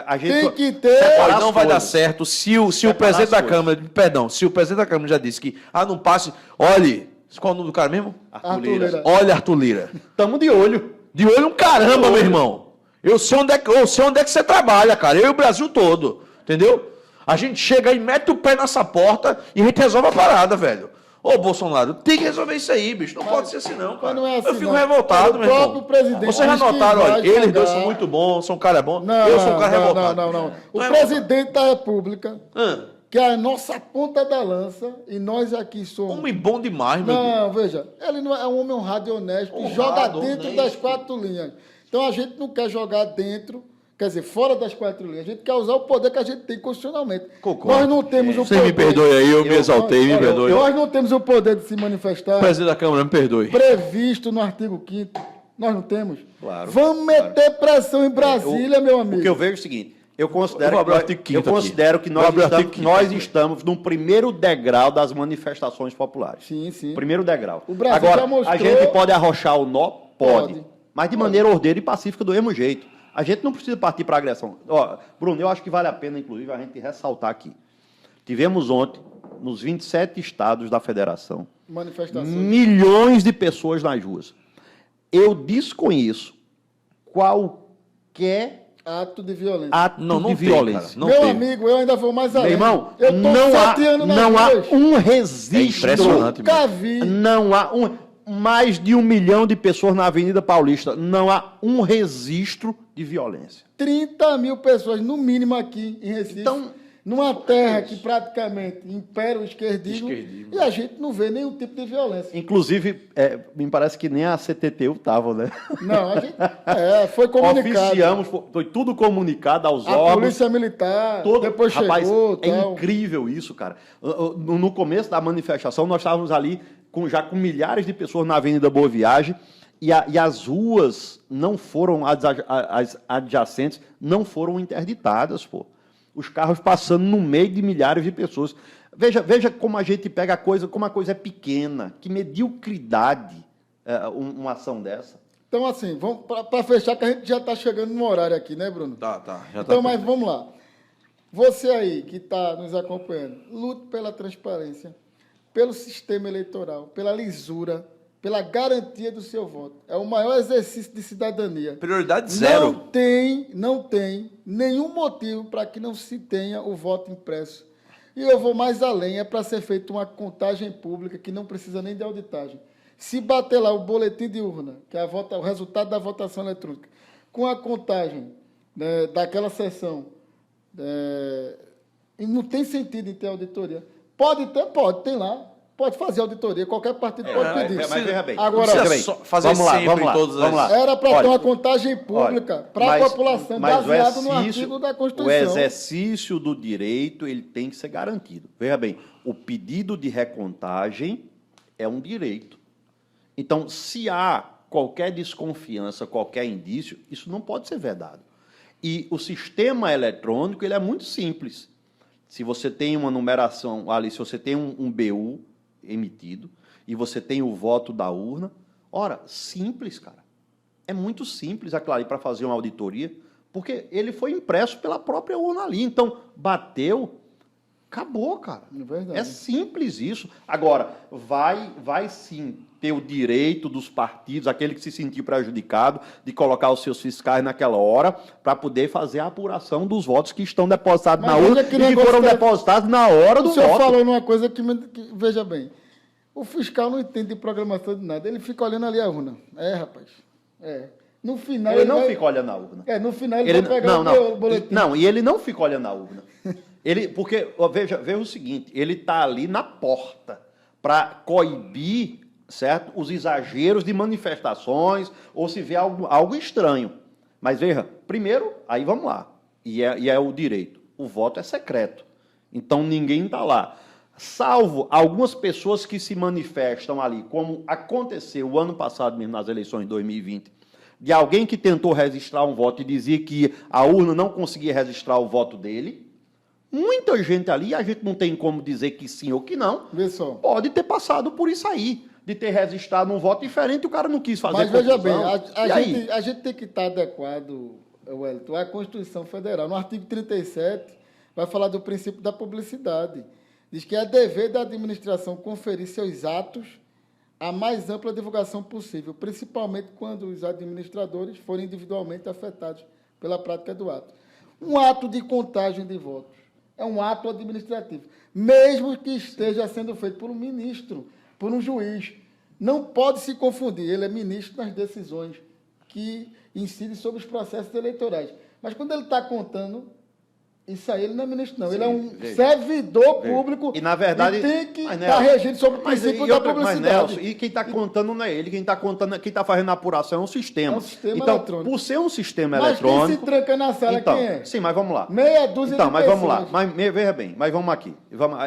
A gente... Tem que ter. separar Olha, as não vai dar coisas. certo se o Separar presidente as da coisas. Câmara, perdão, se o presidente da Câmara já disse que, não passe, olhe, qual é o nome do cara mesmo? Arthur Lira. Olha, Arthur Lira. Estamos de olho. De olho um caramba, meu irmão. Eu sei onde é que você trabalha, cara. Eu e o Brasil todo. Entendeu? A gente chega aí, mete o pé nessa porta e a gente resolve a parada, velho. Ô, Bolsonaro, tem que resolver isso aí, bicho. Não pode ser assim, não, cara. mas não é assim, eu fico não. revoltado, O meu irmão. próprio presidente Vocês já diz que notaram, vai olha, eles dois jogar. são muito bons, são um cara bom. Não, eu sou um cara não, revoltado. não. O é presidente da República, revoltado. que é a nossa ponta da lança, e nós aqui somos. Homem bom demais, meu Deus. Não, veja, ele não é um homem honrado e honesto, que Honrado, joga dentro honesto. das 4 linhas. Então a gente não quer jogar dentro, quer dizer, fora das 4 linhas. A gente quer usar o poder que a gente tem constitucionalmente. Concordo. Nós não temos o Você poder. me perdoe aí, eu me exaltei, me Olha, perdoe. Nós não temos o poder de se manifestar Presidente da Câmara, me perdoe. previsto no artigo 5º. Nós não temos. Claro, Vamos meter pressão em Brasília, meu amigo. Porque eu vejo o seguinte, eu Eu considero vou abrir o que, artigo eu quinto aqui. considero que Vou abrir o artigo quinto aqui. estamos no primeiro degrau das manifestações populares. Sim, sim. Primeiro degrau. O Brasil Agora, já mostrou- a gente pode arrochar o nó? Pode. Pode. Mas de maneira ordeira e pacífica do mesmo jeito. A gente não precisa partir para agressão. Ó, Bruno, eu acho que vale a pena, inclusive, a gente ressaltar aqui. Tivemos ontem, nos 27 estados da federação, Manifestações. milhões de pessoas nas ruas. Eu desconheço qualquer Ato de violência. ato Não de tem, violência. cara. Não meu tem. amigo, eu ainda vou mais além. Meu irmão, eu tô não 7 anos nas não há ruas. um registro. É impressionante. Nunca vi. Não há mais de 1 milhão de pessoas na Avenida Paulista. Não há um registro de violência. 30 mil pessoas, no mínimo, aqui em Recife. Então, numa terra que praticamente impera o esquerdismo, Esquerdismo. e a gente não vê nenhum tipo de violência. Inclusive, me parece que nem a CTTU estava, né? Não, a gente. Foi comunicado. Oficiamos, foi tudo comunicado aos A órgãos. polícia militar, depois Rapaz, chegou. é tal. incrível isso, cara. No começo da manifestação, nós estávamos ali já com milhares de pessoas na Avenida Boa Viagem e as ruas não foram, as adjacentes, não foram interditadas, pô. Os carros passando no meio de milhares de pessoas. Veja como a gente pega a coisa, como a coisa é pequena. Que mediocridade uma ação dessa. Então, assim, vamos para fechar, que a gente já está chegando no horário aqui, né, Bruno? Tá. Já Então, tá mas vamos lá. Você aí que está nos acompanhando, lute pela transparência, pelo sistema eleitoral, pela lisura, pela garantia do seu voto. É o maior exercício de cidadania. Prioridade zero. Não tem nenhum motivo para que não se tenha o voto impresso. E eu vou mais além, é para ser feita uma contagem pública que não precisa nem de auditagem. Se bater lá o boletim de urna, que é o resultado da votação eletrônica, com a contagem, né, daquela sessão, e não tem sentido em ter auditoria. Pode ter, tem lá. Pode fazer auditoria, qualquer partido pode pedir. Mas veja bem. Agora, Não veja precisa bem. fazer sempre em todas as- era para ter Olha, uma contagem pública para a população, baseado no artigo da O Constituição. exercício do direito ele tem que ser garantido. Veja bem, o pedido de recontagem é um direito. Então, se há qualquer desconfiança, qualquer indício, isso não pode ser vedado. E o sistema eletrônico ele é muito simples. Se você tem uma numeração ali, se você tem um BU emitido e você tem o voto da urna, ora, simples, cara. É muito simples aquilo ali para fazer uma auditoria. porque ele foi impresso pela própria urna ali. Então, bateu, acabou, cara. É verdade. É simples isso. Agora, vai sim ter o direito dos partidos, aquele que se sentiu prejudicado, de colocar os seus fiscais naquela hora para poder fazer a apuração dos votos que estão depositados Mas na urna e que foram depositados na hora do voto. O senhor voto. falou numa coisa que, veja bem, o fiscal não entende de programação de nada, ele fica olhando ali a urna. Rapaz, No final Ele não fica olhando a urna. No final ele vai pegar o boletim. Não, e ele não fica olhando a urna. Porque, veja o seguinte, ele está ali na porta para coibir, certo, os exageros de manifestações ou se vê algo estranho. Mas veja, primeiro, aí vamos lá, e é o direito, o voto é secreto, então ninguém está lá. Salvo algumas pessoas que se manifestam ali, como aconteceu o ano passado mesmo nas eleições de 2020, de alguém que tentou registrar um voto e dizia que a urna não conseguia registrar o voto dele. Muita gente ali, a gente não tem como dizer que sim ou que não, Vê só. pode ter passado por isso aí, de ter registrado um voto diferente e o cara não quis fazer. Mas veja bem, confusão. a gente tem que estar adequado, Wellington, à Constituição Federal. No artigo 37, vai falar do princípio da publicidade. Diz que é dever da administração conferir seus atos a mais ampla divulgação possível, principalmente quando os administradores forem individualmente afetados pela prática do ato. Um ato de contagem de votos é um ato administrativo, mesmo que esteja sendo feito por um ministro, por um juiz. Não pode se confundir, ele é ministro nas decisões que incidem sobre os processos eleitorais. Mas quando ele está contando, isso aí ele não é ministro, não. Sim, ele é um servidor público e, na verdade, e tem que estar regido sobre o princípio da publicidade. Mas, Nelson, e quem está contando não é ele, quem está fazendo a apuração é um sistema. É um sistema então, eletrônico. por ser um sistema Mas eletrônico... quem se tranca na sala, então, quem é? Sim, mas vamos lá. Meia dúzia então, de mas pessoas. vamos lá. Mas veja bem, mas vamos aqui.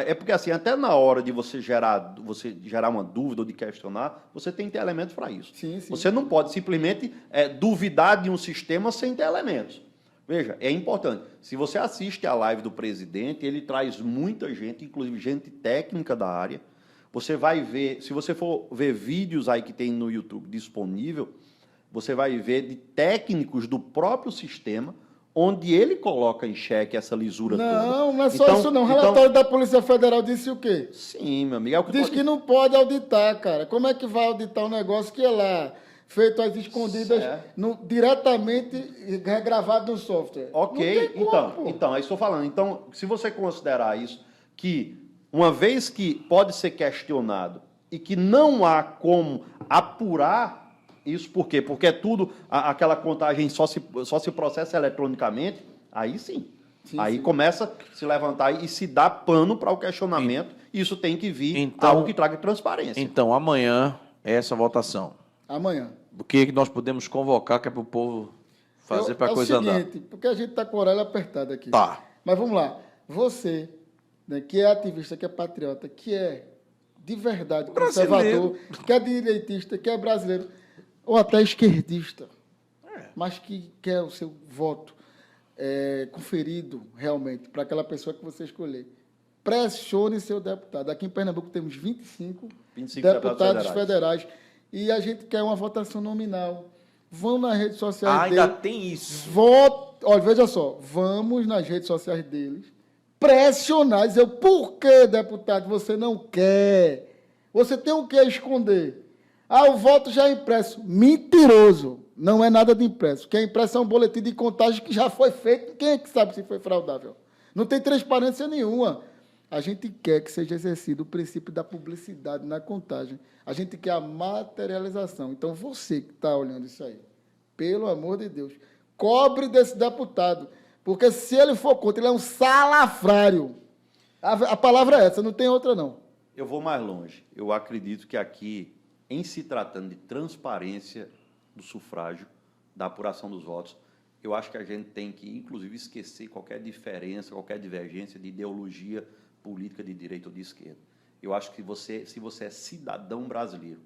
É porque assim, até na hora de você gerar uma dúvida ou de questionar, você tem que ter elementos para isso. Sim, sim. Você não pode simplesmente duvidar de um sistema sem ter elementos. Veja, é importante. Se você assiste a live do presidente, ele traz muita gente, inclusive gente técnica da área. Você vai ver, se você for ver vídeos aí que tem no YouTube disponível, você vai ver de técnicos do próprio sistema, onde ele coloca em xeque essa lisura toda. Não é só isso não. O relatório da Polícia Federal disse o quê? Sim, meu amigo. É o que Diz que não pode auditar, cara. Como é que vai auditar um negócio que é lá, feito às escondidas, diretamente gravado no software? Ok, então, aí estou falando. Então, se você considerar isso, que uma vez que pode ser questionado e que não há como apurar isso, por quê? Porque é tudo, aquela contagem só se processa eletronicamente, aí sim. Aí começa a se levantar e se dá pano para o questionamento, e isso tem que vir algo que traga transparência. Então, amanhã é essa votação. Amanhã. O que nós podemos convocar que é para o povo fazer para a coisa andar? É o seguinte, porque a gente está com o horário apertado aqui. Tá. Mas vamos lá. Você, né, que é ativista, que é patriota, que é de verdade conservador, que é direitista, que é brasileiro, ou até esquerdista, mas que quer o seu voto conferido realmente para aquela pessoa que você escolher. Pressione seu deputado. Aqui em Pernambuco temos 25 deputados federais. E a gente quer uma votação nominal. Vão nas redes sociais deles. Ainda tem isso. Olha, veja só. Vamos nas redes sociais deles pressionar, dizer por que, deputado, você não quer? Você tem o que esconder? O voto já é impresso. Mentiroso. Não é nada de impresso. O que é impresso é um boletim de contagem que já foi feito. Quem é que sabe se foi fraudável? Não tem transparência nenhuma. A gente quer que seja exercido o princípio da publicidade na contagem. A gente quer a materialização. Então, você que está olhando isso aí, pelo amor de Deus, cobre desse deputado. Porque se ele for contra, ele é um salafrário. A palavra é essa, não tem outra, não. Eu vou mais longe. Eu acredito que aqui, em se tratando de transparência do sufrágio, da apuração dos votos, eu acho que a gente tem que, inclusive, esquecer qualquer diferença, qualquer divergência de ideologia política de direita ou de esquerda. Eu acho que se você é cidadão brasileiro,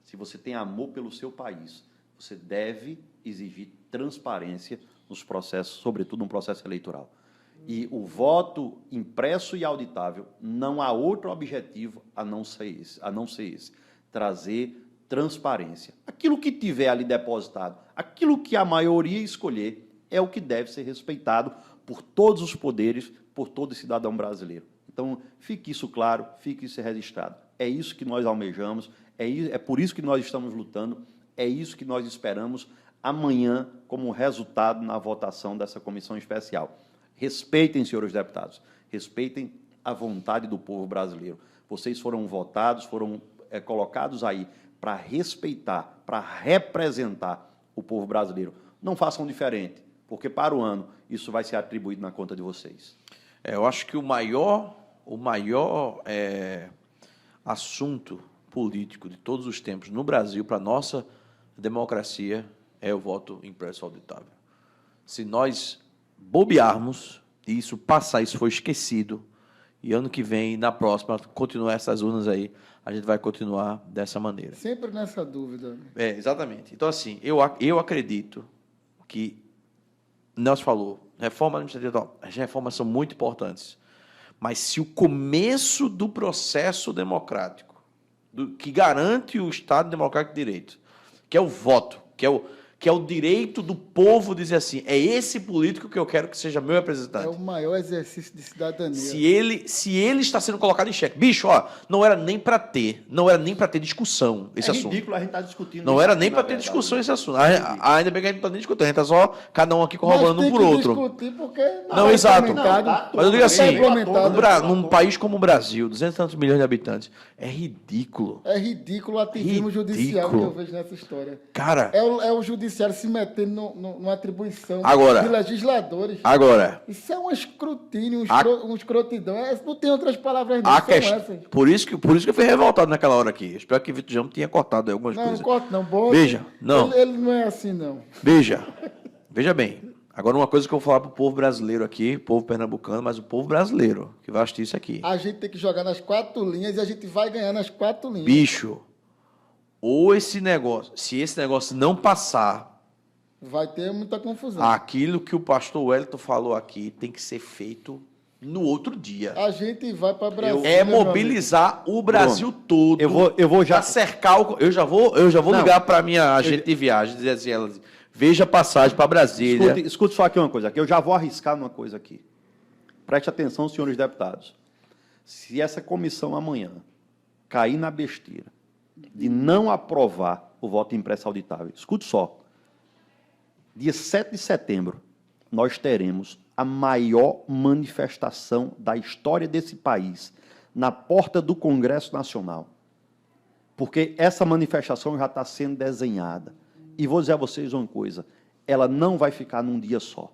se você tem amor pelo seu país, você deve exigir transparência nos processos, sobretudo no processo eleitoral. E o voto impresso e auditável não há outro objetivo a não ser esse, trazer transparência. Aquilo que tiver ali depositado, aquilo que a maioria escolher, é o que deve ser respeitado por todos os poderes, por todo cidadão brasileiro. Então, fique isso claro, fique isso registrado. É isso que nós almejamos, é por isso que nós estamos lutando, é isso que nós esperamos amanhã como resultado na votação dessa comissão especial. Respeitem, senhores deputados, respeitem a vontade do povo brasileiro. Vocês foram votados, foram colocados aí para respeitar, para representar o povo brasileiro. Não façam diferente, porque para o ano isso vai ser atribuído na conta de vocês. Eu acho que o maior assunto político de todos os tempos no Brasil, para a nossa democracia, é o voto impresso auditável. Se nós bobearmos, e isso passar, isso for esquecido, e ano que vem, na próxima, continuar essas urnas aí, a gente vai continuar dessa maneira. Sempre nessa dúvida. Exatamente. Então, assim, eu acredito que, Nelson falou, reforma administrativa, as reformas são muito importantes, mas se o começo do processo democrático, que garante o Estado Democrático de Direito, que é o voto, que é o direito do povo dizer assim, é esse político que eu quero que seja meu representante. É o maior exercício de cidadania. Se ele está sendo colocado em xeque. Bicho, ó, não era nem para ter discussão esse assunto. É ridículo a gente estar discutindo não isso. Não era nem para ter discussão esse assunto. Ainda bem que a gente não está nem discutindo, a gente está só cada um aqui corroborando um por outro. Discutir porque não, exato. Mas eu digo assim, num país país como o Brasil, 200 e tantos milhões de habitantes, é ridículo. É ridículo o ativismo judicial que eu vejo nessa história. Cara, é o judiciário se metendo numa atribuição agora, de legisladores. Agora. Isso é um escrutínio, um escrotidão. Não tem outras palavras não, são essas. Por isso que eu fui revoltado naquela hora aqui. Espero que o Vitor Jamo tenha cortado algumas coisas. Não corta não. Bom, veja, não. Ele não é assim, não. Veja bem. Agora, uma coisa que eu vou falar para o povo brasileiro aqui, povo pernambucano, mas o povo brasileiro que vai assistir isso aqui. A gente tem que jogar nas 4 linhas e a gente vai ganhar nas 4 linhas. Bicho, se esse negócio não passar, vai ter muita confusão. Aquilo que o pastor Wellington falou aqui tem que ser feito no outro dia. A gente vai para Brasil. É mobilizar o Brasil todo. Eu vou já cercar eu já vou ligar para minha agente de viagem, dizer assim, ela veja passagem para Brasília. Escute só aqui uma coisa, eu já vou arriscar numa coisa aqui. Preste atenção, senhores deputados. Se essa comissão amanhã cair na besteira de não aprovar o voto impresso auditável, escute só. Dia 7 de setembro, nós teremos a maior manifestação da história desse país na porta do Congresso Nacional. Porque essa manifestação já está sendo desenhada. E vou dizer a vocês uma coisa, ela não vai ficar num dia só.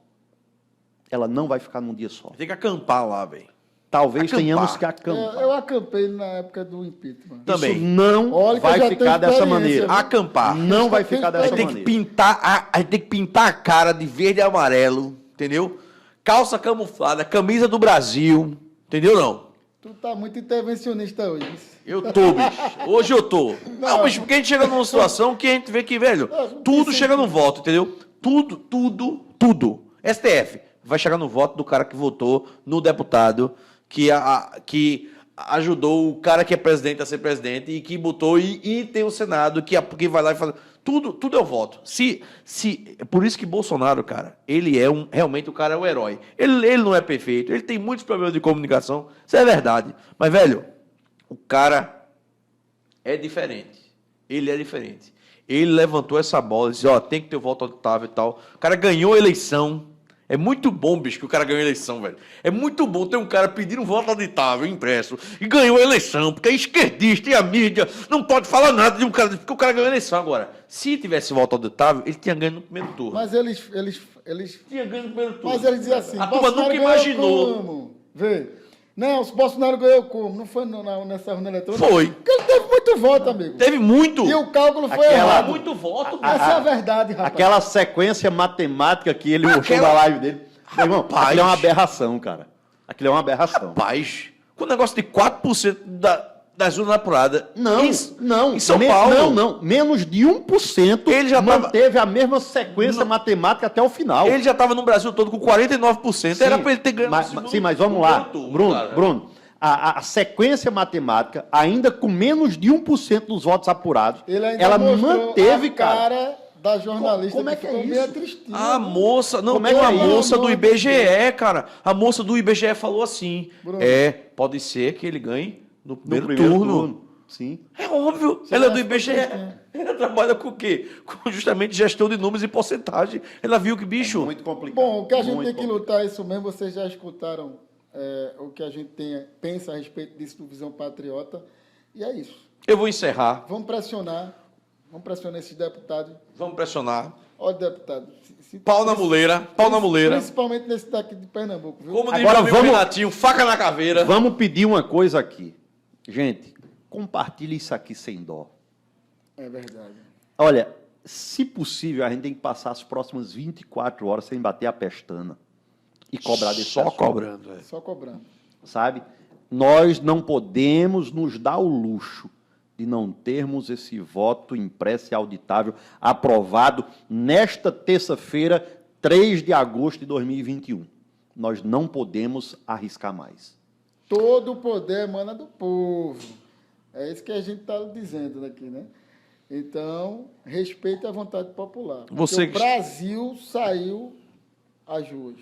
Ela não vai ficar num dia só. Tem que acampar lá, velho. Talvez tenhamos que acampar. Eu acampei na época do impeachment. Também. Isso não vai ficar dessa maneira. Acampar. Não vai ficar dessa maneira. A gente tem que pintar a cara de verde e amarelo, entendeu? Calça camuflada, camisa do Brasil, entendeu não? Tu tá muito intervencionista hoje. Eu tô, bicho. Hoje eu tô. Não, bicho, porque a gente chega numa situação que a gente vê que, velho, tudo chega no voto, entendeu? Tudo. STF vai chegar no voto do cara que votou no deputado que ajudou o cara que é presidente a ser presidente e que botou e tem o Senado que vai lá e faz... Tudo é o voto. Por isso que Bolsonaro, cara, ele é realmente o cara é o herói. Ele não é perfeito, ele tem muitos problemas de comunicação, isso é verdade. Mas, velho, o cara é diferente. Ele é diferente. Ele levantou essa bola e disse, tem que ter o voto auditável e tal. O cara ganhou a eleição. É muito bom, bicho, que o cara ganhou a eleição, velho. É muito bom ter um cara pedindo um voto auditável, impresso, e ganhou a eleição, porque é esquerdista e a mídia não pode falar nada de um cara, porque o cara ganhou a eleição agora. Se tivesse voto auditável, ele tinha ganho no primeiro turno. Mas eles tinha ganho no primeiro turno. Mas eles diziam assim, a turma nunca imaginou. Como? Vê. Não, o Bolsonaro ganhou como? Não foi nessa urna eletrônica? Foi. Porque ele teve muito voto, amigo. Teve muito. E o cálculo foi errado. Muito voto. Essa é a verdade, rapaz. Aquela sequência matemática que ele mostrou na live dele. Meu irmão, aquilo é uma aberração, cara. Aquilo é uma aberração. Rapaz, com um negócio de 4% das urnas apuradas. Não. Em São Paulo. Não. Menos de 1% ele já manteve a mesma sequência matemática até o final. Ele já estava no Brasil todo com 49%. Era para ele ter ganho. Mas vamos lá. Bruno. A sequência matemática, ainda com menos de 1% dos votos apurados, ela manteve, cara, da jornalista Como é que é ficou isso? meio tristinha. A moça, não, Como é tem que uma é moça isso? do IBGE, cara. A moça do IBGE falou assim: Bruno. pode ser que ele ganhe no No primeiro, primeiro turno. Sim. É óbvio. Você Ela é do vai IBGE. ficar triste, Ela trabalha com o quê? Com justamente gestão de números e porcentagem. Ela viu que, bicho. Muito complicado. Bom, o que a gente muito tem que complicado. lutar é isso mesmo. Vocês já escutaram o que a gente pensa a respeito disso do Visão Patriota. E é isso. Eu vou encerrar. Vamos pressionar esses deputados. Vamos pressionar. Olha, deputado. Pau na muleira. Pau na muleira. Principalmente nesse daqui de Pernambuco, viu? Como diz Agora meu amigo vamos- Renatinho, faca na caveira. Vamos pedir uma coisa aqui. Gente, compartilhe isso aqui sem dó. É verdade. Olha, se possível, a gente tem que passar as próximas 24 horas sem bater a pestana e cobrar desse Só assunto, cobrando. Só cobrando. sabe? Nós não podemos nos dar o luxo de não termos esse voto impresso e auditável aprovado nesta terça-feira, 3 de agosto de 2021. Nós não podemos arriscar mais. Todo o poder emana do povo. É isso que a gente está dizendo aqui, né? Então, respeite a vontade popular. Porque Você o Brasil saiu às ruas.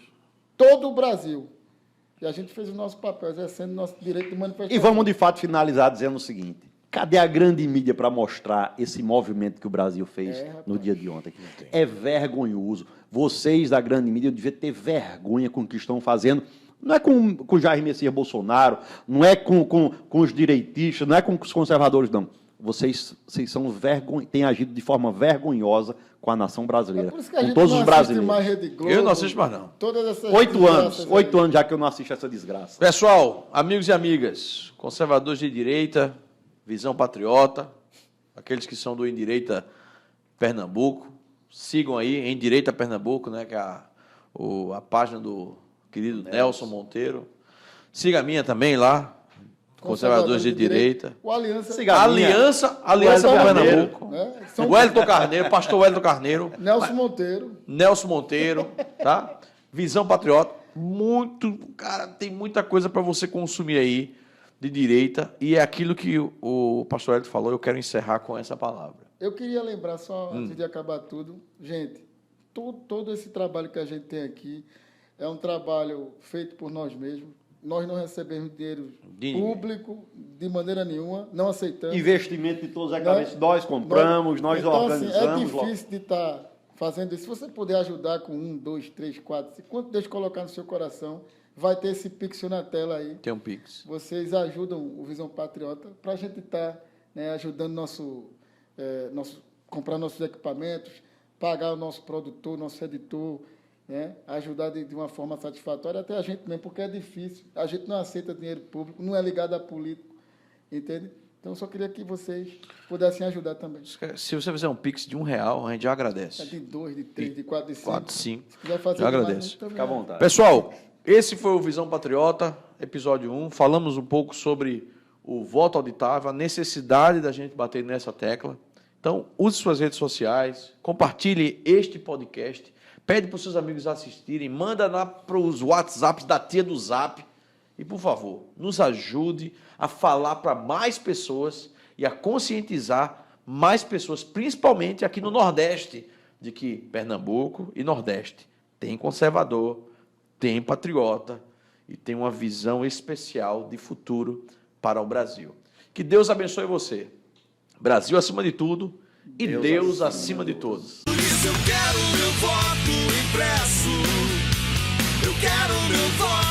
Todo o Brasil. E a gente fez o nosso papel, exercendo o nosso direito de manifestação. E vamos, de fato, finalizar dizendo o seguinte: cadê a grande mídia para mostrar esse movimento que o Brasil fez rapaz. no dia de ontem? É vergonhoso. Vocês da grande mídia deviam ter vergonha com o que estão fazendo. Não é com Jair Messias Bolsonaro, não é com os direitistas, não é com os conservadores, não. Vocês são têm agido de forma vergonhosa com a nação brasileira, É por isso que a com gente todos não os assiste brasileiros. mais Rede Globo. Eu não assisto mais, não. Todas essas 8 anos, desgraças 8 aí. anos já que eu não assisto essa desgraça. Pessoal, amigos e amigas, conservadores de direita, visão patriota, aqueles que são do Em Direita Pernambuco, sigam aí, Em Direita Pernambuco, né, que é a página do querido Nelson Monteiro. Siga a minha também lá, conservadores de direita. O Aliança. Siga a minha. Aliança Wellington por Carneiro, Pernambuco. né? São Wellington Carneiro, pastor Wellington Carneiro. Nelson Monteiro. Nelson Monteiro, tá? Visão Patriota, cara, tem muita coisa para você consumir aí de direita e é aquilo que o pastor Hélio falou, eu quero encerrar com essa palavra. Eu queria lembrar só, antes de acabar tudo, gente, todo esse trabalho que a gente tem aqui é um trabalho feito por nós mesmos. Nós não recebemos dinheiro De ninguém. público de maneira nenhuma, não aceitamos. Investimento de todos os Né? cabeças. Nós compramos, nós então, organizamos. Assim, é difícil de estar fazendo isso. Se você puder ajudar com 1, 2, 3, 4, 5, quanto Deus colocar no seu coração, vai ter esse pixel na tela aí. Tem um Pix. Vocês ajudam o Visão Patriota para a gente estar ajudando comprar nossos equipamentos, pagar o nosso produtor, nosso editor, né? Ajudar de uma forma satisfatória, até a gente mesmo, porque é difícil. A gente não aceita dinheiro público, não é ligado a político, entende? Então, eu só queria que vocês pudessem ajudar também. Se você fizer um Pix de R$1, a gente já É agradece. de 2, de 3, de 4, de 5. 4, 5. Se quiser fazer Já demais, agradeço. também. Fica à vontade. Pessoal, esse foi o Visão Patriota, episódio 1. Falamos um pouco sobre o voto auditável, a necessidade da gente bater nessa tecla. Então, use suas redes sociais, compartilhe este podcast, pede para os seus amigos assistirem, manda lá para os WhatsApps da tia do Zap. E, por favor, nos ajude a falar para mais pessoas e a conscientizar mais pessoas, principalmente aqui no Nordeste, de que Pernambuco e Nordeste tem conservador, tem patriota e tem uma visão especial de futuro para o Brasil. Que Deus abençoe você. Brasil acima de tudo e Deus acima de todos. Por isso eu quero meu voto impresso. Eu quero meu voto